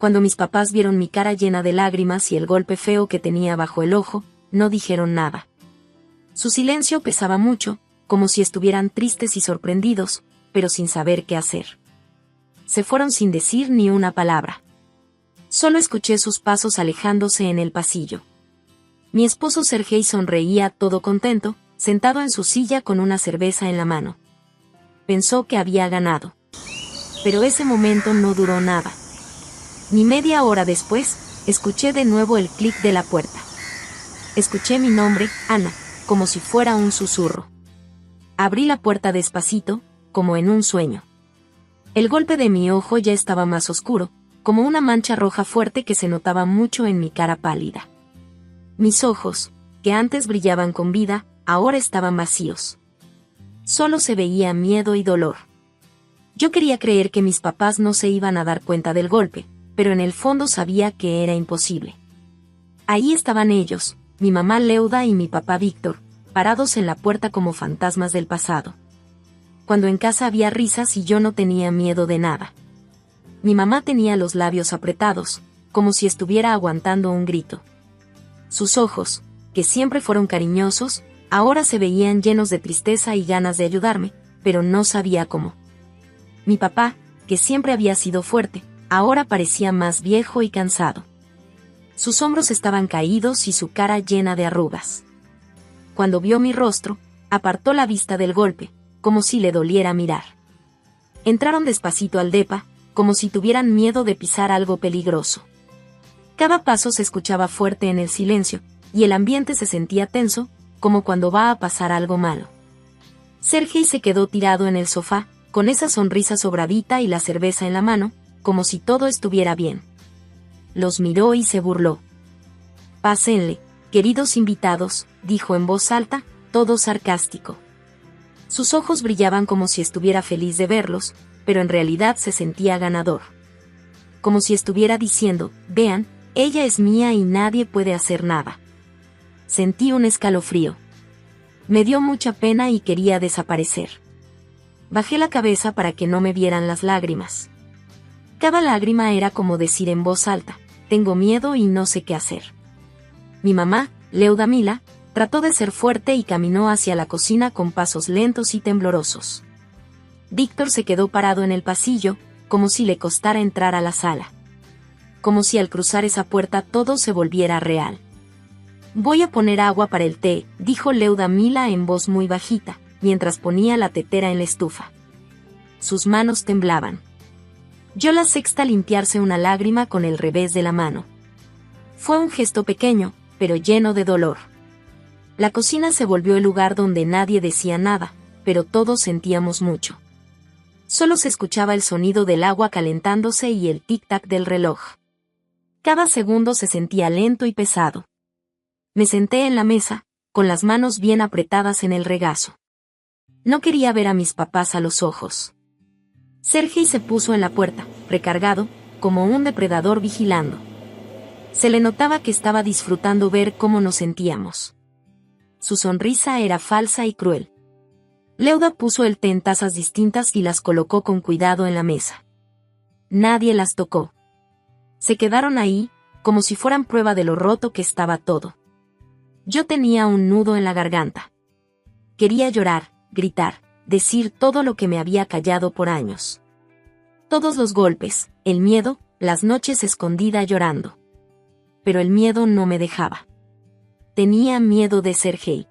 Cuando mis papás vieron mi cara llena de lágrimas y el golpe feo que tenía bajo el ojo, no dijeron nada. Su silencio pesaba mucho, como si estuvieran tristes y sorprendidos, pero sin saber qué hacer. Se fueron sin decir ni una palabra. Solo escuché sus pasos alejándose en el pasillo. Mi esposo Sergei sonreía todo contento, sentado en su silla con una cerveza en la mano. Pensó que había ganado. Pero ese momento no duró nada. Ni media hora después, escuché de nuevo el clic de la puerta. Escuché mi nombre, Ana, como si fuera un susurro. Abrí la puerta despacito, como en un sueño. El golpe de mi ojo ya estaba más oscuro, como una mancha roja fuerte que se notaba mucho en mi cara pálida. Mis ojos, que antes brillaban con vida, ahora estaban vacíos. Solo se veía miedo y dolor. Yo quería creer que mis papás no se iban a dar cuenta del golpe, pero en el fondo sabía que era imposible. Ahí estaban ellos, mi mamá Leuda y mi papá Víctor, parados en la puerta como fantasmas del pasado. Cuando en casa había risas y yo no tenía miedo de nada. Mi mamá tenía los labios apretados, como si estuviera aguantando un grito. Sus ojos, que siempre fueron cariñosos, ahora se veían llenos de tristeza y ganas de ayudarme, pero no sabía cómo. Mi papá, que siempre había sido fuerte, ahora parecía más viejo y cansado. Sus hombros estaban caídos y su cara llena de arrugas. Cuando vio mi rostro, apartó la vista del golpe, como si le doliera mirar. Entraron despacito al depa, como si tuvieran miedo de pisar algo peligroso. Cada paso se escuchaba fuerte en el silencio, y el ambiente se sentía tenso, como cuando va a pasar algo malo. Sergei se quedó tirado en el sofá, con esa sonrisa sobradita y la cerveza en la mano, como si todo estuviera bien. Los miró y se burló. «Pásenle, queridos invitados», dijo en voz alta, todo sarcástico. Sus ojos brillaban como si estuviera feliz de verlos, pero en realidad se sentía ganador. Como si estuviera diciendo, «Vean, ella es mía y nadie puede hacer nada». Sentí un escalofrío. Me dio mucha pena y quería desaparecer. Bajé la cabeza para que no me vieran las lágrimas. Cada lágrima era como decir en voz alta, «Tengo miedo y no sé qué hacer». Mi mamá, Leuda Mila, trató de ser fuerte y caminó hacia la cocina con pasos lentos y temblorosos. Víctor se quedó parado en el pasillo, como si le costara entrar a la sala. Como si al cruzar esa puerta todo se volviera real. «Voy a poner agua para el té», dijo Leuda Mila en voz muy bajita, mientras ponía la tetera en la estufa. Sus manos temblaban. Yo la sexta limpiarse una lágrima con el revés de la mano. Fue un gesto pequeño, pero lleno de dolor. La cocina se volvió el lugar donde nadie decía nada, pero todos sentíamos mucho. Solo se escuchaba el sonido del agua calentándose y el tic-tac del reloj. Cada segundo se sentía lento y pesado. Me senté en la mesa, con las manos bien apretadas en el regazo. No quería ver a mis papás a los ojos. Sergei se puso en la puerta, recargado, como un depredador vigilando. Se le notaba que estaba disfrutando ver cómo nos sentíamos. Su sonrisa era falsa y cruel. Leuda puso el té en tazas distintas y las colocó con cuidado en la mesa. Nadie las tocó. Se quedaron ahí, como si fueran prueba de lo roto que estaba todo. Yo tenía un nudo en la garganta. Quería llorar, gritar, decir todo lo que me había callado por años. Todos los golpes, el miedo, las noches escondida llorando. Pero el miedo no me dejaba. Tenía miedo de Sergei.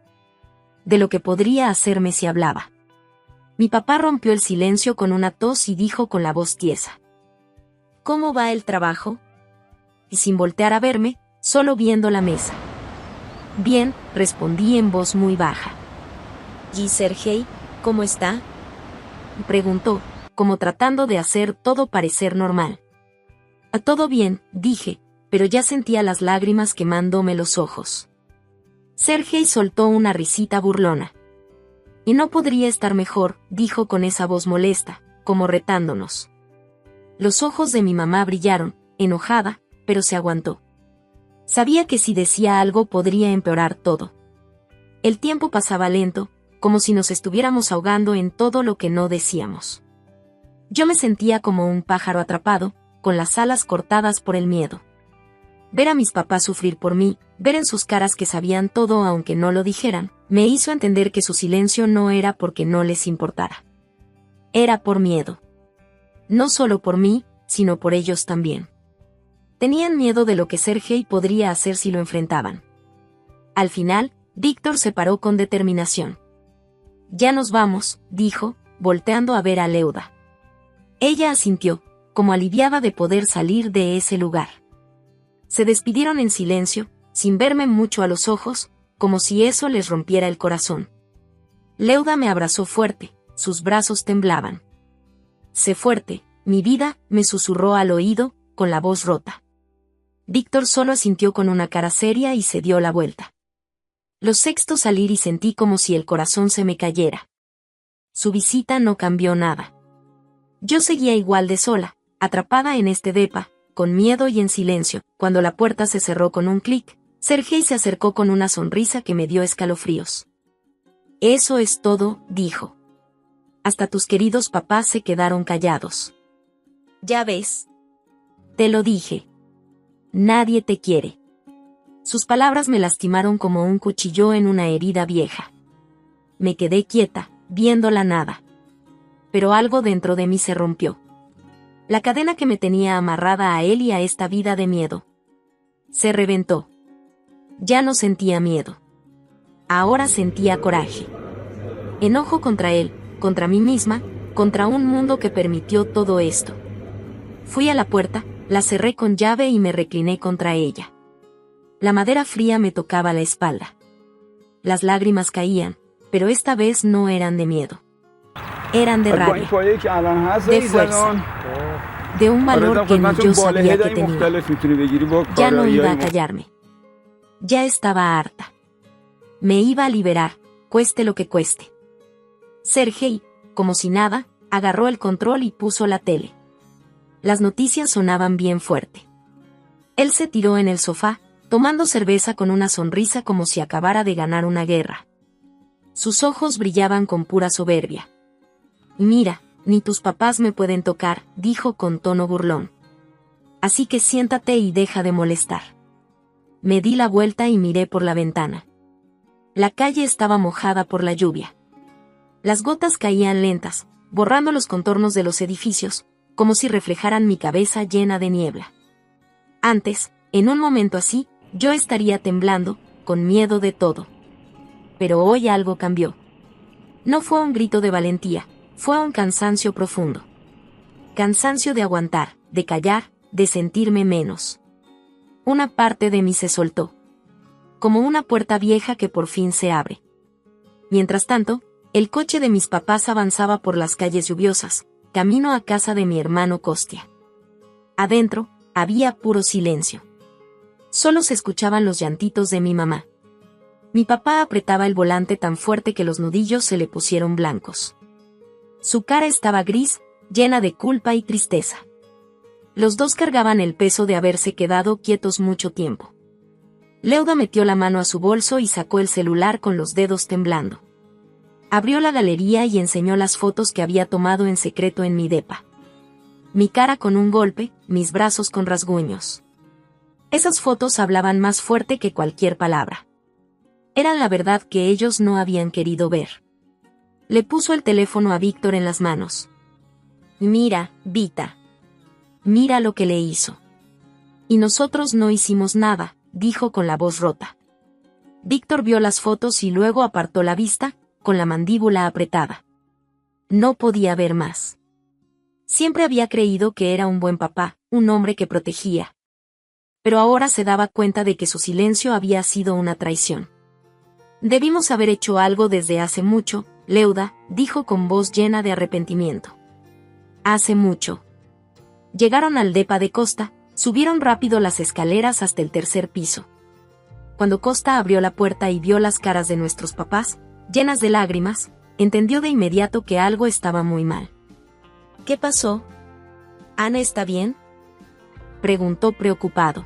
De lo que podría hacerme si hablaba. Mi papá rompió el silencio con una tos y dijo con la voz tiesa: «¿Cómo va el trabajo?», y sin voltear a verme, solo viendo la mesa. «Bien», respondí en voz muy baja. «¿Y Sergei, cómo está?», preguntó, como tratando de hacer todo parecer normal. «A todo bien», dije, pero ya sentía las lágrimas quemándome los ojos. Sergei soltó una risita burlona. «Y no podría estar mejor», dijo con esa voz molesta, como retándonos. Los ojos de mi mamá brillaron, enojada, pero se aguantó. Sabía que si decía algo podría empeorar todo. El tiempo pasaba lento, como si nos estuviéramos ahogando en todo lo que no decíamos. Yo me sentía como un pájaro atrapado, con las alas cortadas por el miedo. Ver a mis papás sufrir por mí, ver en sus caras que sabían todo aunque no lo dijeran, me hizo entender que su silencio no era porque no les importara. Era por miedo. No solo por mí, sino por ellos también. Tenían miedo de lo que Sergei podría hacer si lo enfrentaban. Al final, Víctor se paró con determinación. «Ya nos vamos», dijo, volteando a ver a Leuda. Ella asintió, como aliviada de poder salir de ese lugar. Se despidieron en silencio, sin verme mucho a los ojos, como si eso les rompiera el corazón. Leuda me abrazó fuerte, sus brazos temblaban. «Sé fuerte, mi vida», me susurró al oído, con la voz rota. Víctor solo asintió con una cara seria y se dio la vuelta. Lo sexto salir y sentí como si el corazón se me cayera. Su visita no cambió nada. Yo seguía igual de sola, atrapada en este depa, con miedo y en silencio. Cuando la puerta se cerró con un clic, Sergei se acercó con una sonrisa que me dio escalofríos. «Eso es todo», dijo. «Hasta tus queridos papás se quedaron callados. Ya ves. Te lo dije. Nadie te quiere». Sus palabras me lastimaron como un cuchillo en una herida vieja. Me quedé quieta, viendo la nada. Pero algo dentro de mí se rompió. La cadena que me tenía amarrada a él y a esta vida de miedo. Se reventó. Ya no sentía miedo. Ahora sentía coraje. Enojo contra él, contra mí misma, contra un mundo que permitió todo esto. Fui a la puerta, la cerré con llave y me recliné contra ella. La madera fría me tocaba la espalda. Las lágrimas caían, pero esta vez no eran de miedo. Eran de rabia, de fuerza, de un valor que ni yo sabía que tenía. Ya no iba a callarme. Ya estaba harta. Me iba a liberar, cueste lo que cueste. Sergei, como si nada, agarró el control y puso la tele. Las noticias sonaban bien fuerte. Él se tiró en el sofá, tomando cerveza con una sonrisa como si acabara de ganar una guerra. Sus ojos brillaban con pura soberbia. «Mira, ni tus papás me pueden tocar», dijo con tono burlón. «Así que siéntate y deja de molestar». Me di la vuelta y miré por la ventana. La calle estaba mojada por la lluvia. Las gotas caían lentas, borrando los contornos de los edificios, como si reflejaran mi cabeza llena de niebla. Antes, en un momento así, yo estaría temblando, con miedo de todo. Pero hoy algo cambió. No fue un grito de valentía, fue un cansancio profundo. Cansancio de aguantar, de callar, de sentirme menos. Una parte de mí se soltó. Como una puerta vieja que por fin se abre. Mientras tanto, el coche de mis papás avanzaba por las calles lluviosas, camino a casa de mi hermano Kostia. Adentro, había puro silencio. Solo se escuchaban los llantitos de mi mamá. Mi papá apretaba el volante tan fuerte que los nudillos se le pusieron blancos. Su cara estaba gris, llena de culpa y tristeza. Los dos cargaban el peso de haberse quedado quietos mucho tiempo. Leuda metió la mano a su bolso y sacó el celular con los dedos temblando. Abrió la galería y enseñó las fotos que había tomado en secreto en mi depa. Mi cara con un golpe, mis brazos con rasguños. Esas fotos hablaban más fuerte que cualquier palabra. Eran la verdad que ellos no habían querido ver. Le puso el teléfono a Víctor en las manos. «Mira, Vita. Mira lo que le hizo». «Y nosotros no hicimos nada», dijo con la voz rota. Víctor vio las fotos y luego apartó la vista, con la mandíbula apretada. No podía ver más. Siempre había creído que era un buen papá, un hombre que protegía. Pero ahora se daba cuenta de que su silencio había sido una traición. «Debimos haber hecho algo desde hace mucho», Leuda, dijo con voz llena de arrepentimiento. «Hace mucho». Llegaron al depa de Costa, subieron rápido las escaleras hasta el tercer piso. Cuando Costa abrió la puerta y vio las caras de nuestros papás, llenas de lágrimas, entendió de inmediato que algo estaba muy mal. «¿Qué pasó? ¿Ana está bien?», preguntó preocupado.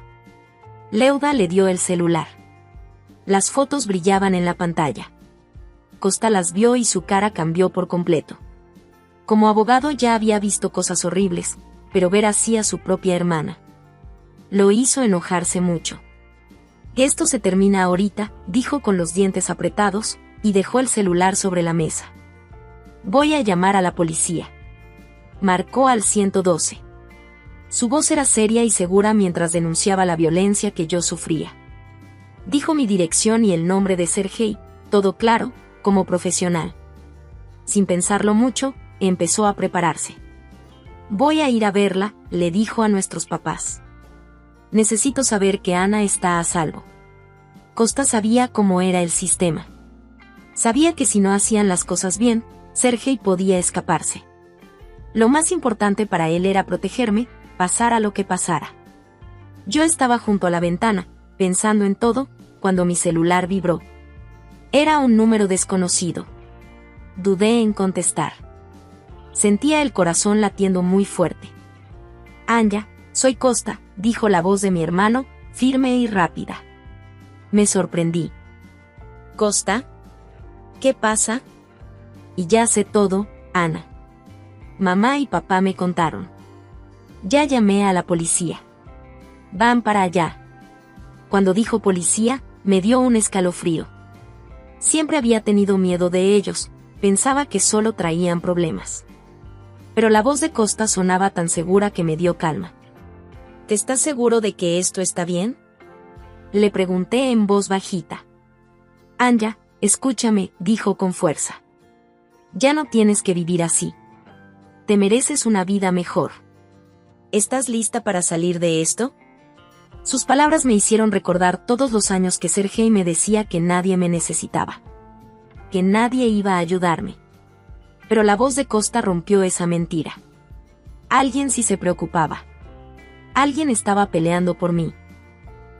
Leuda le dio el celular. Las fotos brillaban en la pantalla. Costa las vio y su cara cambió por completo. Como abogado ya había visto cosas horribles, pero ver así a su propia hermana lo hizo enojarse mucho. Esto se termina ahorita, dijo con los dientes apretados, y dejó el celular sobre la mesa. Voy a llamar a la policía. Marcó al 112. Su voz era seria y segura mientras denunciaba la violencia que yo sufría. Dijo mi dirección y el nombre de Sergei, todo claro, como profesional. Sin pensarlo mucho, empezó a prepararse. Voy a ir a verla, le dijo a nuestros papás. Necesito saber que Ana está a salvo. Costa sabía cómo era el sistema. Sabía que si no hacían las cosas bien, Sergei podía escaparse. Lo más importante para él era protegerme, pasara lo que pasara. Yo estaba junto a la ventana, pensando en todo, cuando mi celular vibró. Era un número desconocido. Dudé en contestar. Sentía el corazón latiendo muy fuerte. Anya, soy Costa, dijo la voz de mi hermano, firme y rápida. Me sorprendí. ¿Costa? ¿Qué pasa? Y ya sé todo, Ana. Mamá y papá me contaron. Ya llamé a la policía. Van para allá. Cuando dijo policía, me dio un escalofrío. Siempre había tenido miedo de ellos, pensaba que solo traían problemas. Pero la voz de Costa sonaba tan segura que me dio calma. ¿Te estás seguro de que esto está bien? Le pregunté en voz bajita. Anya, escúchame, dijo con fuerza. Ya no tienes que vivir así. Te mereces una vida mejor. ¿Estás lista para salir de esto? Sus palabras me hicieron recordar todos los años que Sergei me decía que nadie me necesitaba. Que nadie iba a ayudarme. Pero la voz de Costa rompió esa mentira. Alguien sí se preocupaba. Alguien estaba peleando por mí.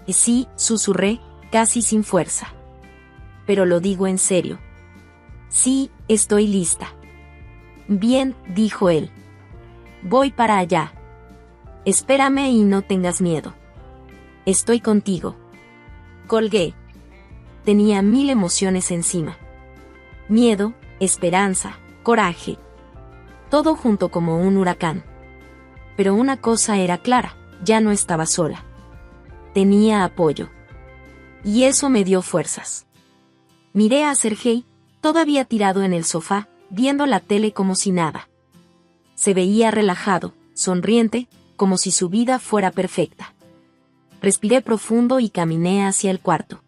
Sí, susurré, casi sin fuerza. Pero lo digo en serio. Sí, estoy lista. Bien, dijo él. Voy para allá. Espérame y no tengas miedo. Estoy contigo. Colgué. Tenía 1000 emociones encima. Miedo, esperanza, coraje. Todo junto como un huracán. Pero una cosa era clara, ya no estaba sola. Tenía apoyo. Y eso me dio fuerzas. Miré a Sergei, todavía tirado en el sofá, viendo la tele como si nada. Se veía relajado, sonriente, como si su vida fuera perfecta. Respiré profundo y caminé hacia el cuarto.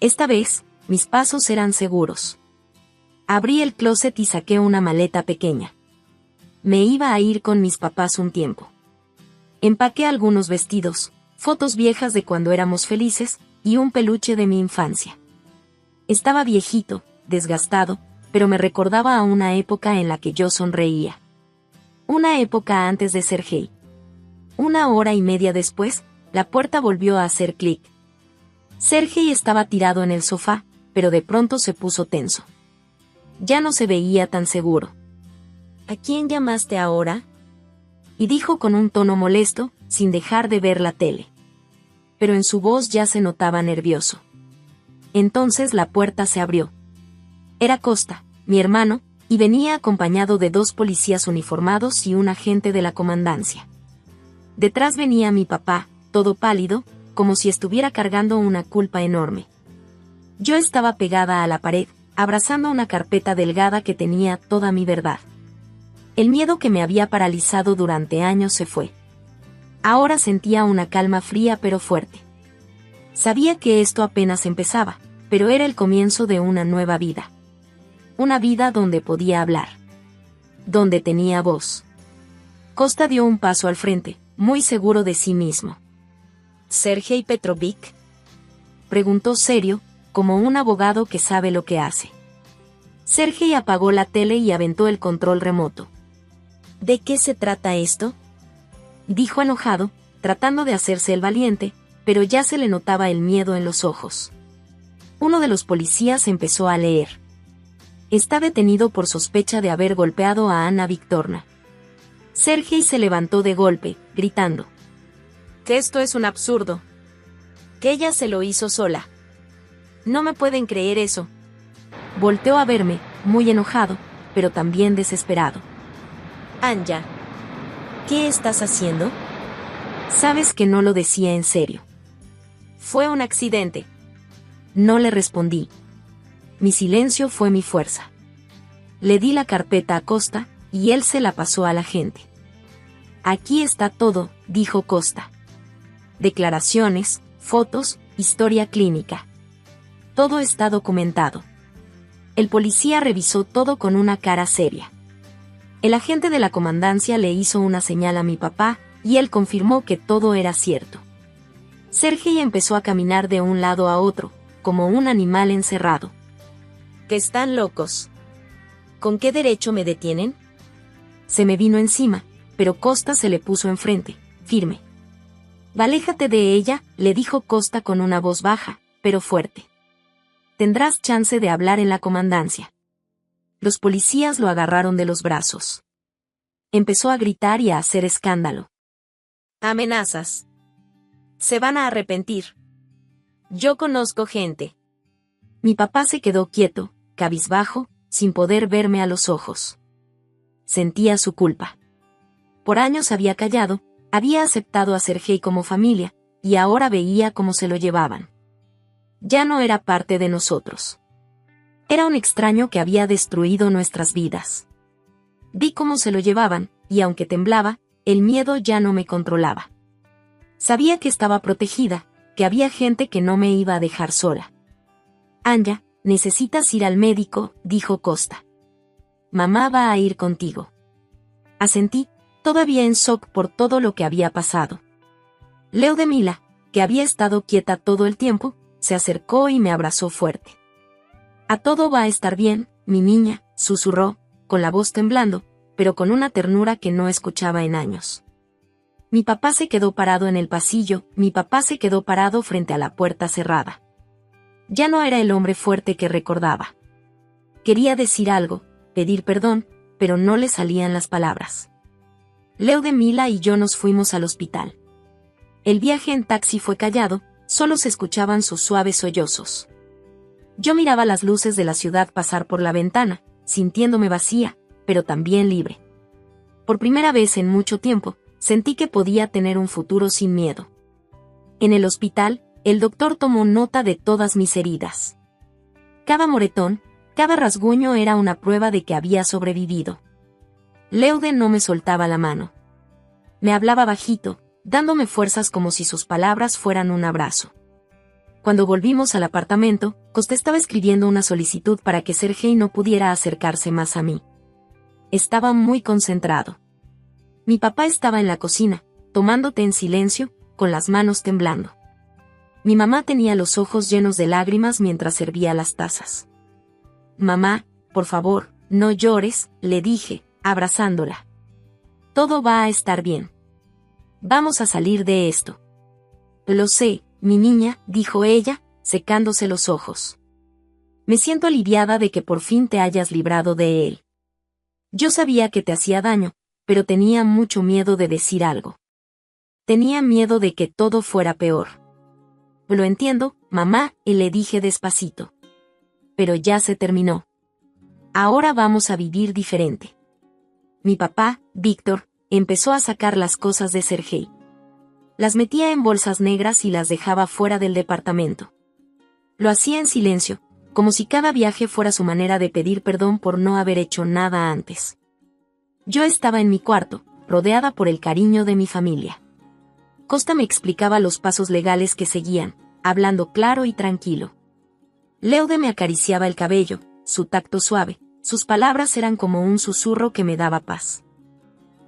Esta vez, mis pasos eran seguros. Abrí el closet y saqué una maleta pequeña. Me iba a ir con mis papás un tiempo. Empaqué algunos vestidos, fotos viejas de cuando éramos felices, y un peluche de mi infancia. Estaba viejito, desgastado, pero me recordaba a una época en la que yo sonreía. Una época antes de Sergei. 1 hora y media después, la puerta volvió a hacer clic. Sergei estaba tirado en el sofá, pero de pronto se puso tenso. Ya no se veía tan seguro. ¿A quién llamaste ahora? Y dijo con un tono molesto, sin dejar de ver la tele. Pero en su voz ya se notaba nervioso. Entonces la puerta se abrió. Era Costa, mi hermano, y venía acompañado de 2 policías uniformados y un agente de la comandancia. Detrás venía mi papá, todo pálido, como si estuviera cargando una culpa enorme. Yo estaba pegada a la pared, abrazando una carpeta delgada que tenía toda mi verdad. El miedo que me había paralizado durante años se fue. Ahora sentía una calma fría pero fuerte. Sabía que esto apenas empezaba, pero era el comienzo de una nueva vida. Una vida donde podía hablar. Donde tenía voz. Costa dio un paso al frente, muy seguro de sí mismo. ¿Sergei Petrovic? Preguntó serio, como un abogado que sabe lo que hace. Sergei apagó la tele y aventó el control remoto. ¿De qué se trata esto? Dijo enojado, tratando de hacerse el valiente, pero ya se le notaba el miedo en los ojos. Uno de los policías empezó a leer. Está detenido por sospecha de haber golpeado a Ana Victorna. Sergei se levantó de golpe, gritando. Que esto es un absurdo. Que ella se lo hizo sola. No me pueden creer eso. Volteó a verme, muy enojado, pero también desesperado. Anya. ¿Qué estás haciendo? Sabes que no lo decía en serio. Fue un accidente. No le respondí. Mi silencio fue mi fuerza. Le di la carpeta a Costa, y él se la pasó a la gente. Aquí está todo, dijo Costa. Declaraciones, fotos, historia clínica. Todo está documentado. El policía revisó todo con una cara seria. El agente de la comandancia le hizo una señal a mi papá, y él confirmó que todo era cierto. Sergei empezó a caminar de un lado a otro, como un animal encerrado. ¿Que están locos? ¿Con qué derecho me detienen? Se me vino encima, pero Costa se le puso enfrente, firme. Aléjate de ella, le dijo Costa con una voz baja, pero fuerte. Tendrás chance de hablar en la comandancia. Los policías lo agarraron de los brazos. Empezó a gritar y a hacer escándalo. Amenazas. Se van a arrepentir. Yo conozco gente. Mi papá se quedó quieto, cabizbajo, sin poder verme a los ojos. Sentía su culpa. Por años había callado, había aceptado a Sergei como familia, y ahora veía cómo se lo llevaban. Ya no era parte de nosotros. Era un extraño que había destruido nuestras vidas. Vi cómo se lo llevaban, y aunque temblaba, el miedo ya no me controlaba. Sabía que estaba protegida, que había gente que no me iba a dejar sola. Anya, necesitas ir al médico, dijo Costa. Mamá va a ir contigo. Asentí, todavía en shock por todo lo que había pasado. Leudemila, que había estado quieta todo el tiempo, se acercó y me abrazó fuerte. A todo va a estar bien, mi niña, susurró, con la voz temblando, pero con una ternura que no escuchaba en años. Mi papá se quedó parado en el pasillo, mi papá se quedó parado frente a la puerta cerrada. Ya no era el hombre fuerte que recordaba. Quería decir algo, pedir perdón, pero no le salían las palabras. Leudemila y yo nos fuimos al hospital. El viaje en taxi fue callado, solo se escuchaban sus suaves sollozos. Yo miraba las luces de la ciudad pasar por la ventana, sintiéndome vacía, pero también libre. Por primera vez en mucho tiempo, sentí que podía tener un futuro sin miedo. En el hospital, el doctor tomó nota de todas mis heridas. Cada moretón, cada rasguño era una prueba de que había sobrevivido. Leude no me soltaba la mano. Me hablaba bajito, dándome fuerzas como si sus palabras fueran un abrazo. Cuando volvimos al apartamento, Costa estaba escribiendo una solicitud para que Sergei no pudiera acercarse más a mí. Estaba muy concentrado. Mi papá estaba en la cocina, tomando té en silencio, con las manos temblando. Mi mamá tenía los ojos llenos de lágrimas mientras servía las tazas. Mamá, por favor, no llores, le dije, abrazándola. Todo va a estar bien. Vamos a salir de esto. Lo sé, mi niña, dijo ella, secándose los ojos. Me siento aliviada de que por fin te hayas librado de él. Yo sabía que te hacía daño, pero tenía mucho miedo de decir algo. Tenía miedo de que todo fuera peor. Lo entiendo, mamá, y le dije despacito. Pero ya se terminó. Ahora vamos a vivir diferente. Mi papá, Víctor, empezó a sacar las cosas de Sergei. Las metía en bolsas negras y las dejaba fuera del departamento. Lo hacía en silencio, como si cada viaje fuera su manera de pedir perdón por no haber hecho nada antes. Yo estaba en mi cuarto, rodeada por el cariño de mi familia. Costa me explicaba los pasos legales que seguían, hablando claro y tranquilo. Leude me acariciaba el cabello, su tacto suave, sus palabras eran como un susurro que me daba paz.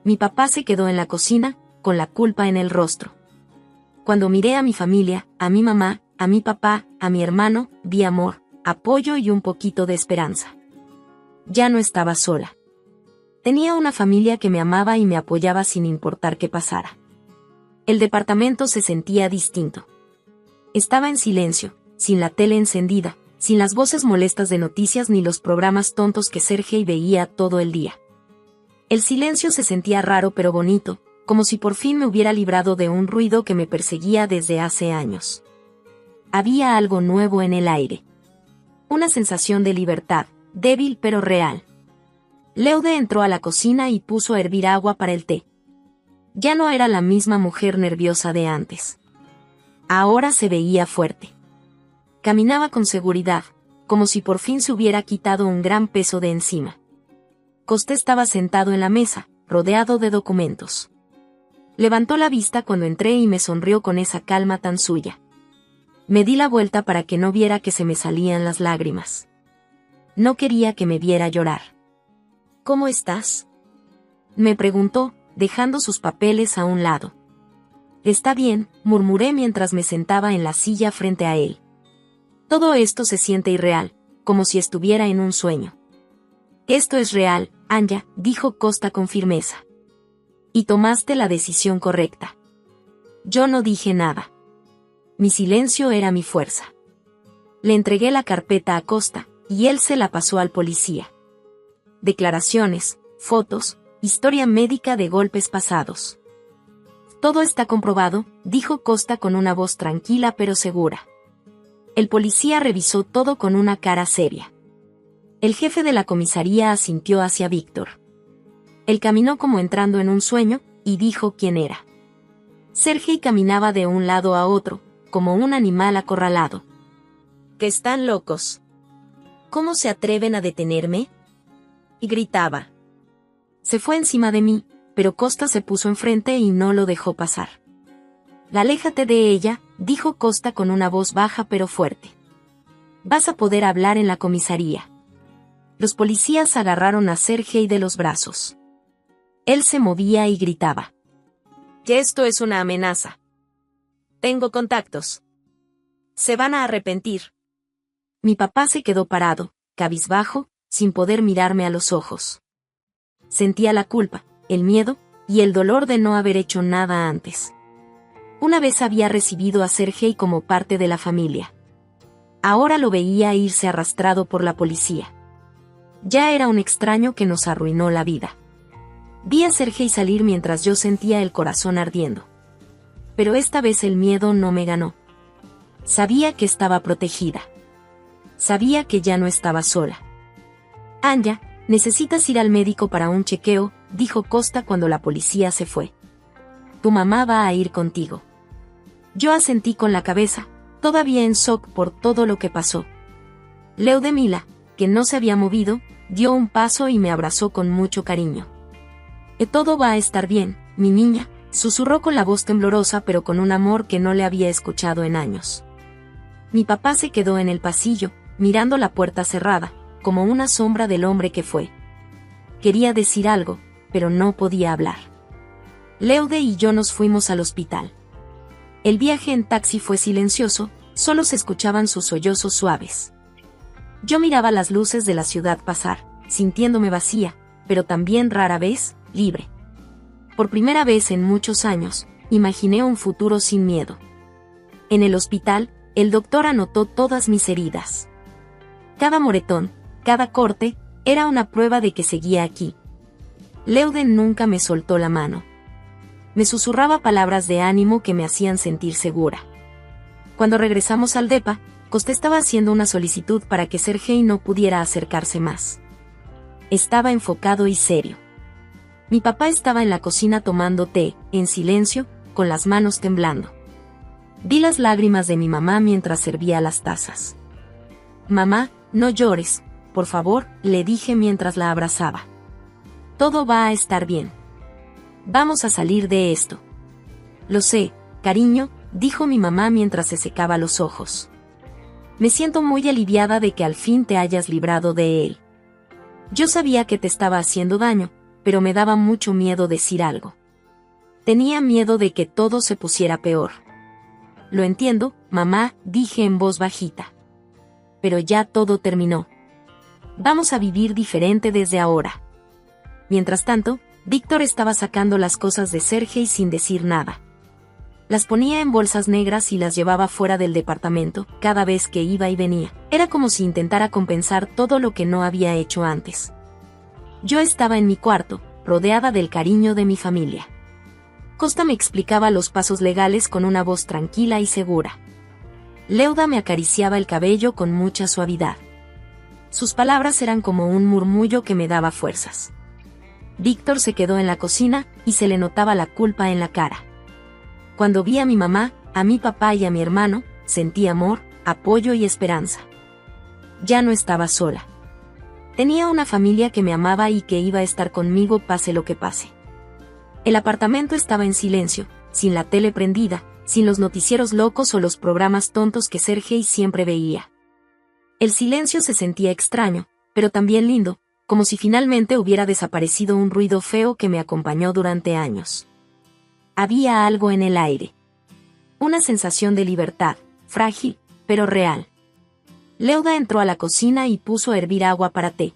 Mi papá se quedó en la cocina, con la culpa en el rostro. Cuando miré a mi familia, a mi mamá, a mi papá, a mi hermano, vi amor, apoyo y un poquito de esperanza. Ya no estaba sola. Tenía una familia que me amaba y me apoyaba sin importar qué pasara. El departamento se sentía distinto. Estaba en silencio, sin la tele encendida, sin las voces molestas de noticias ni los programas tontos que Sergei veía todo el día. El silencio se sentía raro pero bonito, como si por fin me hubiera librado de un ruido que me perseguía desde hace años. Había algo nuevo en el aire. Una sensación de libertad, débil pero real. Leude entró a la cocina y puso a hervir agua para el té. Ya no era la misma mujer nerviosa de antes. Ahora se veía fuerte. Caminaba con seguridad, como si por fin se hubiera quitado un gran peso de encima. Costa estaba sentado en la mesa, rodeado de documentos. Levantó la vista cuando entré y me sonrió con esa calma tan suya. Me di la vuelta para que no viera que se me salían las lágrimas. No quería que me viera llorar. ¿Cómo estás?, me preguntó, dejando sus papeles a un lado. Está bien, murmuré mientras me sentaba en la silla frente a él. Todo esto se siente irreal, como si estuviera en un sueño. Esto es real, Anya, dijo Costa con firmeza. Y tomaste la decisión correcta. Yo no dije nada. Mi silencio era mi fuerza. Le entregué la carpeta a Costa, y él se la pasó al policía. Declaraciones, fotos, historia médica de golpes pasados. Todo está comprobado, dijo Costa con una voz tranquila pero segura. El policía revisó todo con una cara seria. El jefe de la comisaría asintió hacia Víctor. Él caminó como entrando en un sueño, y dijo quién era. Sergei caminaba de un lado a otro, como un animal acorralado. ¿Que están locos? ¿Cómo se atreven a detenerme?, y gritaba. Se fue encima de mí, pero Costa se puso enfrente y no lo dejó pasar. Aléjate de ella, dijo Costa con una voz baja pero fuerte. Vas a poder hablar en la comisaría. Los policías agarraron a Sergei de los brazos. Él se movía y gritaba. Que esto es una amenaza. Tengo contactos. Se van a arrepentir. Mi papá se quedó parado, cabizbajo, sin poder mirarme a los ojos. Sentía la culpa, el miedo, y el dolor de no haber hecho nada antes. Una vez había recibido a Sergei como parte de la familia. Ahora lo veía irse arrastrado por la policía. Ya era un extraño que nos arruinó la vida. Vi a Sergei salir mientras yo sentía el corazón ardiendo. Pero esta vez el miedo no me ganó. Sabía que estaba protegida. Sabía que ya no estaba sola. Anya, necesitas ir al médico para un chequeo, dijo Costa cuando la policía se fue. Tu mamá va a ir contigo. Yo asentí con la cabeza, todavía en shock por todo lo que pasó. Leudemila, que no se había movido, dio un paso y me abrazó con mucho cariño. Todo va a estar bien, mi niña, susurró con la voz temblorosa pero con un amor que no le había escuchado en años. Mi papá se quedó en el pasillo, mirando la puerta cerrada, como una sombra del hombre que fue. Quería decir algo, pero no podía hablar. Leude y yo nos fuimos al hospital. El viaje en taxi fue silencioso, solo se escuchaban sus sollozos suaves. Yo miraba las luces de la ciudad pasar, sintiéndome vacía, pero también rara vez, libre. Por primera vez en muchos años, imaginé un futuro sin miedo. En el hospital, el doctor anotó todas mis heridas. Cada moretón, cada corte, era una prueba de que seguía aquí. Leuden nunca me soltó la mano. Me susurraba palabras de ánimo que me hacían sentir segura. Cuando regresamos al depa, Costa estaba haciendo una solicitud para que Sergei no pudiera acercarse más. Estaba enfocado y serio. Mi papá estaba en la cocina tomando té, en silencio, con las manos temblando. Vi las lágrimas de mi mamá mientras servía las tazas. Mamá, no llores, por favor, le dije mientras la abrazaba. Todo va a estar bien. Vamos a salir de esto. Lo sé, cariño, dijo mi mamá mientras se secaba los ojos. Me siento muy aliviada de que al fin te hayas librado de él. Yo sabía que te estaba haciendo daño, pero me daba mucho miedo decir algo. Tenía miedo de que todo se pusiera peor. Lo entiendo, mamá, dije en voz bajita. Pero ya todo terminó. Vamos a vivir diferente desde ahora. Mientras tanto, Víctor estaba sacando las cosas de Sergei sin decir nada. Las ponía en bolsas negras y las llevaba fuera del departamento, cada vez que iba y venía. Era como si intentara compensar todo lo que no había hecho antes. Yo estaba en mi cuarto, rodeada del cariño de mi familia. Costa me explicaba los pasos legales con una voz tranquila y segura. Leuda me acariciaba el cabello con mucha suavidad. Sus palabras eran como un murmullo que me daba fuerzas. Víctor se quedó en la cocina y se le notaba la culpa en la cara. Cuando vi a mi mamá, a mi papá y a mi hermano, sentí amor, apoyo y esperanza. Ya no estaba sola. Tenía una familia que me amaba y que iba a estar conmigo pase lo que pase. El apartamento estaba en silencio, sin la tele prendida, sin los noticieros locos o los programas tontos que Sergei siempre veía. El silencio se sentía extraño, pero también lindo, como si finalmente hubiera desaparecido un ruido feo que me acompañó durante años. Había algo en el aire. Una sensación de libertad, frágil, pero real. Leuda entró a la cocina y puso a hervir agua para té.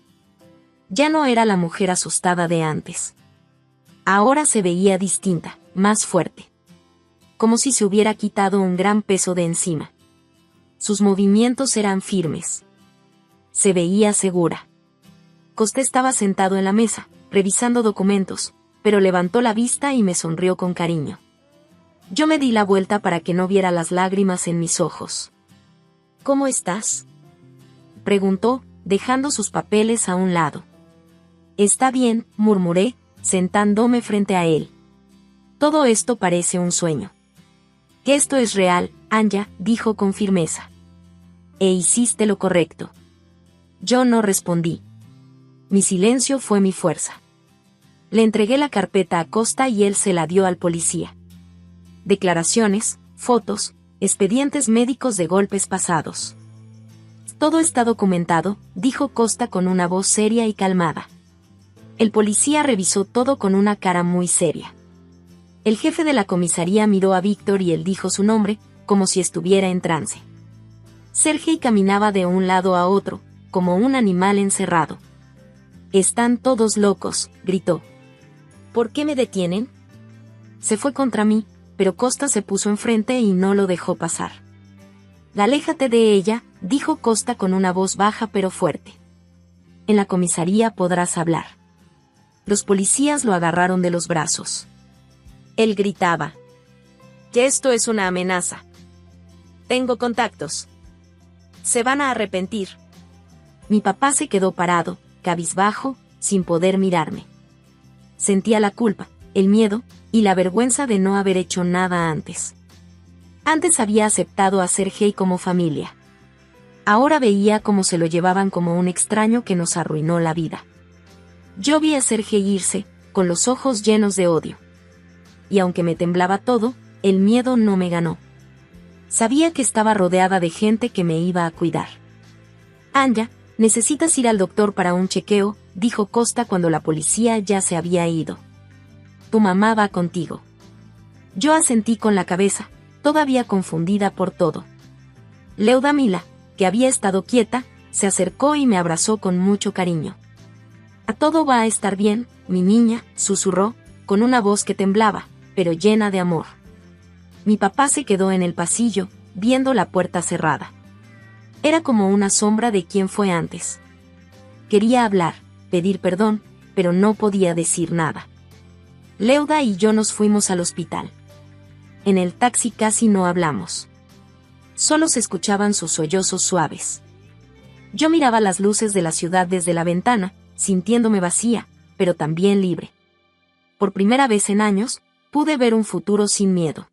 Ya no era la mujer asustada de antes. Ahora se veía distinta, más fuerte. Como si se hubiera quitado un gran peso de encima. Sus movimientos eran firmes. Se veía segura. Costé estaba sentado en la mesa, revisando documentos, pero levantó la vista y me sonrió con cariño. Yo me di la vuelta para que no viera las lágrimas en mis ojos. ¿Cómo estás?, preguntó, dejando sus papeles a un lado. Está bien, murmuré, sentándome frente a él. Todo esto parece un sueño. Que esto es real, Anya, dijo con firmeza. E hiciste lo correcto. Yo no respondí. Mi silencio fue mi fuerza. Le entregué la carpeta a Costa y él se la dio al policía. Declaraciones, fotos, expedientes médicos de golpes pasados. Todo está documentado, dijo Costa con una voz seria y calmada. El policía revisó todo con una cara muy seria. El jefe de la comisaría miró a Víctor y él dijo su nombre, como si estuviera en trance. Sergei caminaba de un lado a otro, como un animal encerrado. «Están todos locos», gritó. «¿Por qué me detienen?» Se fue contra mí, pero Costa se puso enfrente y no lo dejó pasar. «Aléjate de ella», dijo Costa con una voz baja pero fuerte. «En la comisaría podrás hablar». Los policías lo agarraron de los brazos. Él gritaba. «Que esto es una amenaza. Tengo contactos. Se van a arrepentir». Mi papá se quedó parado, cabizbajo, sin poder mirarme. Sentía la culpa, el miedo, y la vergüenza de no haber hecho nada antes. Antes había aceptado a Sergei como familia. Ahora veía cómo se lo llevaban como un extraño que nos arruinó la vida. Yo vi a Sergei irse, con los ojos llenos de odio. Y aunque me temblaba todo, el miedo no me ganó. Sabía que estaba rodeada de gente que me iba a cuidar. «Anya, necesitas ir al doctor para un chequeo», dijo Costa cuando la policía ya se había ido. «Tu mamá va contigo». Yo asentí con la cabeza, todavía confundida por todo. Leuda Mila, que había estado quieta, se acercó y me abrazó con mucho cariño. «A todo va a estar bien, mi niña», susurró, con una voz que temblaba, pero llena de amor. Mi papá se quedó en el pasillo, viendo la puerta cerrada. Era como una sombra de quien fue antes. Quería hablar, pedir perdón, pero no podía decir nada. Leuda y yo nos fuimos al hospital. En el taxi casi no hablamos. Solo se escuchaban sus sollozos suaves. Yo miraba las luces de la ciudad desde la ventana, sintiéndome vacía, pero también libre. Por primera vez en años, pude ver un futuro sin miedo.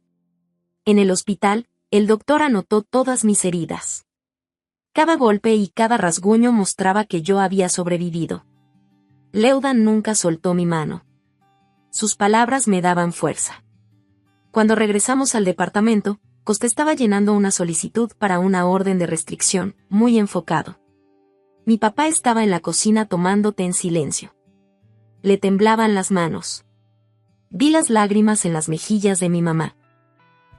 En el hospital, el doctor anotó todas mis heridas. Cada golpe y cada rasguño mostraba que yo había sobrevivido. Leuda nunca soltó mi mano. Sus palabras me daban fuerza. Cuando regresamos al departamento, Costa estaba llenando una solicitud para una orden de restricción, muy enfocado. Mi papá estaba en la cocina tomando té en silencio. Le temblaban las manos. Vi las lágrimas en las mejillas de mi mamá.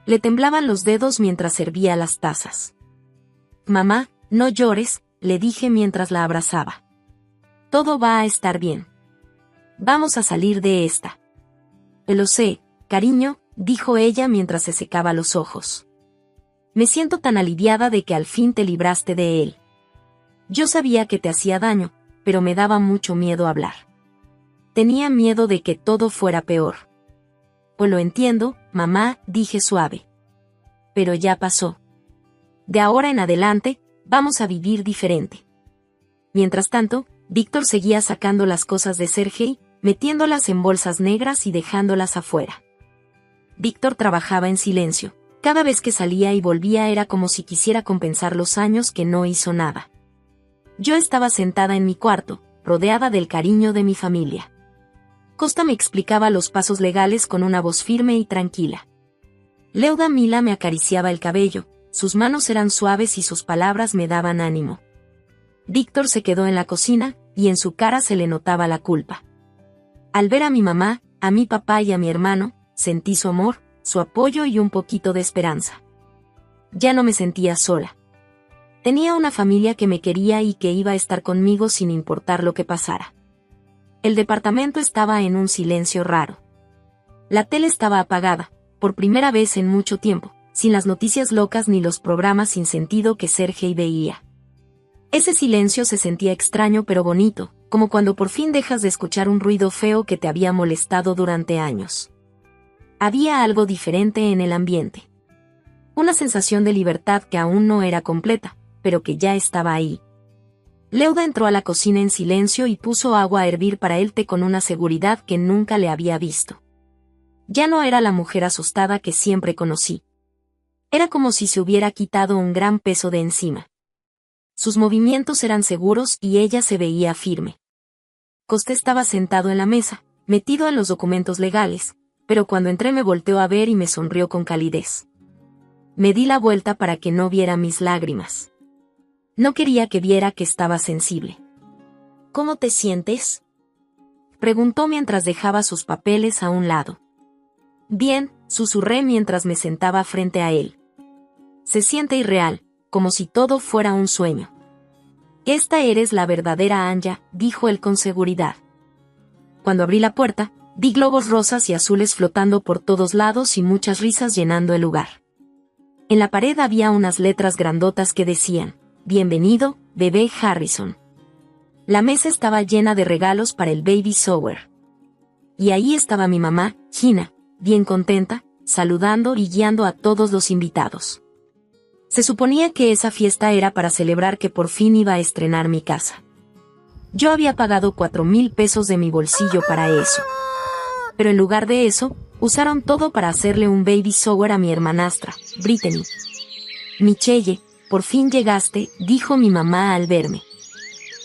Le temblaban los dedos mientras servía las tazas. «Mamá, no llores», le dije mientras la abrazaba. «Todo va a estar bien. Vamos a salir de esta». «Lo sé, cariño», dijo ella mientras se secaba los ojos. «Me siento tan aliviada de que al fin te libraste de él. Yo sabía que te hacía daño, pero me daba mucho miedo hablar. Tenía miedo de que todo fuera peor». «Pues lo entiendo, mamá», dije suave. «Pero ya pasó. De ahora en adelante, vamos a vivir diferente». Mientras tanto, Víctor seguía sacando las cosas de Sergei, metiéndolas en bolsas negras y dejándolas afuera. Víctor trabajaba en silencio. Cada vez que salía y volvía era como si quisiera compensar los años que no hizo nada. Yo estaba sentada en mi cuarto, rodeada del cariño de mi familia. Costa me explicaba los pasos legales con una voz firme y tranquila. Leuda Mila me acariciaba el cabello, sus manos eran suaves y sus palabras me daban ánimo. Víctor se quedó en la cocina, y en su cara se le notaba la culpa. Al ver a mi mamá, a mi papá y a mi hermano, sentí su amor, su apoyo y un poquito de esperanza. Ya no me sentía sola. Tenía una familia que me quería y que iba a estar conmigo sin importar lo que pasara. El departamento estaba en un silencio raro. La tele estaba apagada, por primera vez en mucho tiempo, sin las noticias locas ni los programas sin sentido que Sergei veía. Ese silencio se sentía extraño pero bonito, como cuando por fin dejas de escuchar un ruido feo que te había molestado durante años. Había algo diferente en el ambiente. Una sensación de libertad que aún no era completa, pero que ya estaba ahí. Leuda entró a la cocina en silencio y puso agua a hervir para el té con una seguridad que nunca le había visto. Ya no era la mujer asustada que siempre conocí. Era como si se hubiera quitado un gran peso de encima. Sus movimientos eran seguros y ella se veía firme. Costa estaba sentado en la mesa, metido en los documentos legales, pero cuando entré me volteó a ver y me sonrió con calidez. Me di la vuelta para que no viera mis lágrimas. No quería que viera que estaba sensible. ¿Cómo te sientes?, preguntó mientras dejaba sus papeles a un lado. Bien, susurré mientras me sentaba frente a él. Se siente irreal, como si todo fuera un sueño. Esta eres la verdadera Anya, dijo él con seguridad. Cuando abrí la puerta, vi globos rosas y azules flotando por todos lados y muchas risas llenando el lugar. En la pared había unas letras grandotas que decían: Bienvenido, bebé Harrison. La mesa estaba llena de regalos para el baby shower. Y ahí estaba mi mamá, Gina, bien contenta, saludando y guiando a todos los invitados. Se suponía que esa fiesta era para celebrar que por fin iba a estrenar mi casa. Yo había pagado 4,000 pesos de mi bolsillo para eso. Pero en lugar de eso, usaron todo para hacerle un baby shower a mi hermanastra, Brittany. Michelle, por fin llegaste, dijo mi mamá al verme.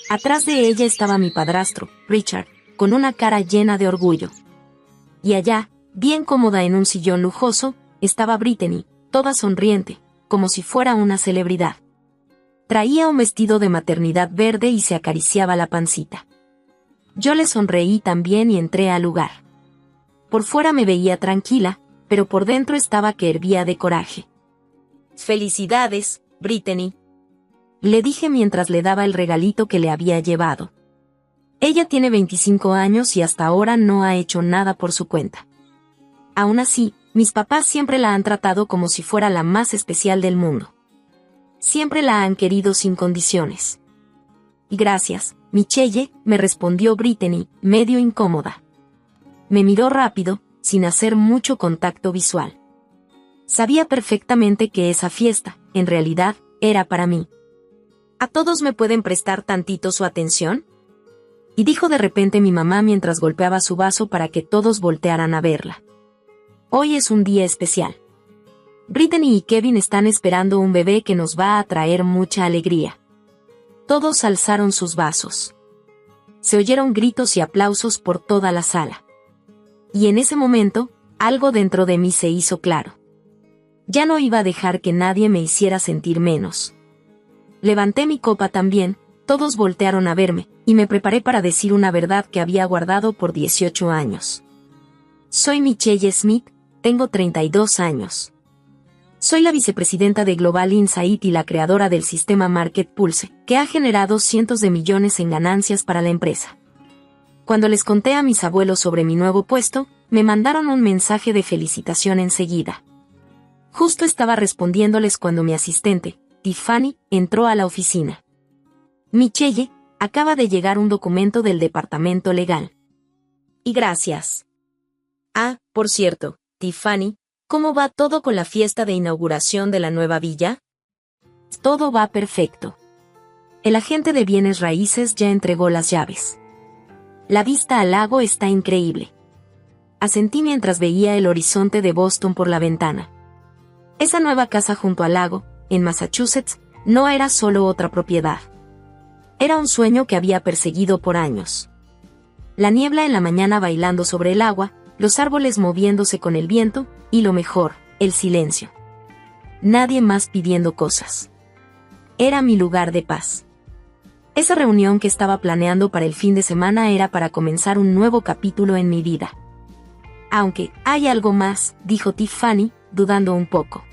Atrás de ella estaba mi padrastro, Richard, con una cara llena de orgullo. Y allá, bien cómoda en un sillón lujoso, estaba Brittany, toda sonriente, como si fuera una celebridad. Traía un vestido de maternidad verde y se acariciaba la pancita. Yo le sonreí también y entré al lugar. Por fuera me veía tranquila, pero por dentro estaba que hervía de coraje. «Felicidades, Brittany», le dije mientras le daba el regalito que le había llevado. Ella tiene 25 años y hasta ahora no ha hecho nada por su cuenta. Aún así, mis papás siempre la han tratado como si fuera la más especial del mundo. Siempre la han querido sin condiciones. Gracias, Michelle, me respondió Brittany, medio incómoda. Me miró rápido, sin hacer mucho contacto visual. Sabía perfectamente que esa fiesta, en realidad, era para mí. ¿A todos me pueden prestar tantito su atención?, y dijo de repente mi mamá mientras golpeaba su vaso para que todos voltearan a verla. Hoy es un día especial. Brittany y Kevin están esperando un bebé que nos va a traer mucha alegría. Todos alzaron sus vasos. Se oyeron gritos y aplausos por toda la sala. Y en ese momento, algo dentro de mí se hizo claro. Ya no iba a dejar que nadie me hiciera sentir menos. Levanté mi copa también, todos voltearon a verme, y me preparé para decir una verdad que había guardado por 18 años. Soy Michelle Smith, tengo 32 años. Soy la vicepresidenta de Global Insight y la creadora del sistema Market Pulse, que ha generado cientos de millones en ganancias para la empresa. Cuando les conté a mis abuelos sobre mi nuevo puesto, me mandaron un mensaje de felicitación enseguida. Justo estaba respondiéndoles cuando mi asistente, Tiffany, entró a la oficina. Michelle, acaba de llegar un documento del departamento legal. Y gracias. Ah, por cierto, Tiffany, ¿cómo va todo con la fiesta de inauguración de la nueva villa? Todo va perfecto. El agente de bienes raíces ya entregó las llaves. La vista al lago está increíble. Asentí mientras veía el horizonte de Boston por la ventana. Esa nueva casa junto al lago, en Massachusetts, no era solo otra propiedad. Era un sueño que había perseguido por años. La niebla en la mañana bailando sobre el agua, los árboles moviéndose con el viento, y lo mejor, el silencio. Nadie más pidiendo cosas. Era mi lugar de paz. Esa reunión que estaba planeando para el fin de semana era para comenzar un nuevo capítulo en mi vida. Aunque, hay algo más, dijo Tiffany, dudando un poco.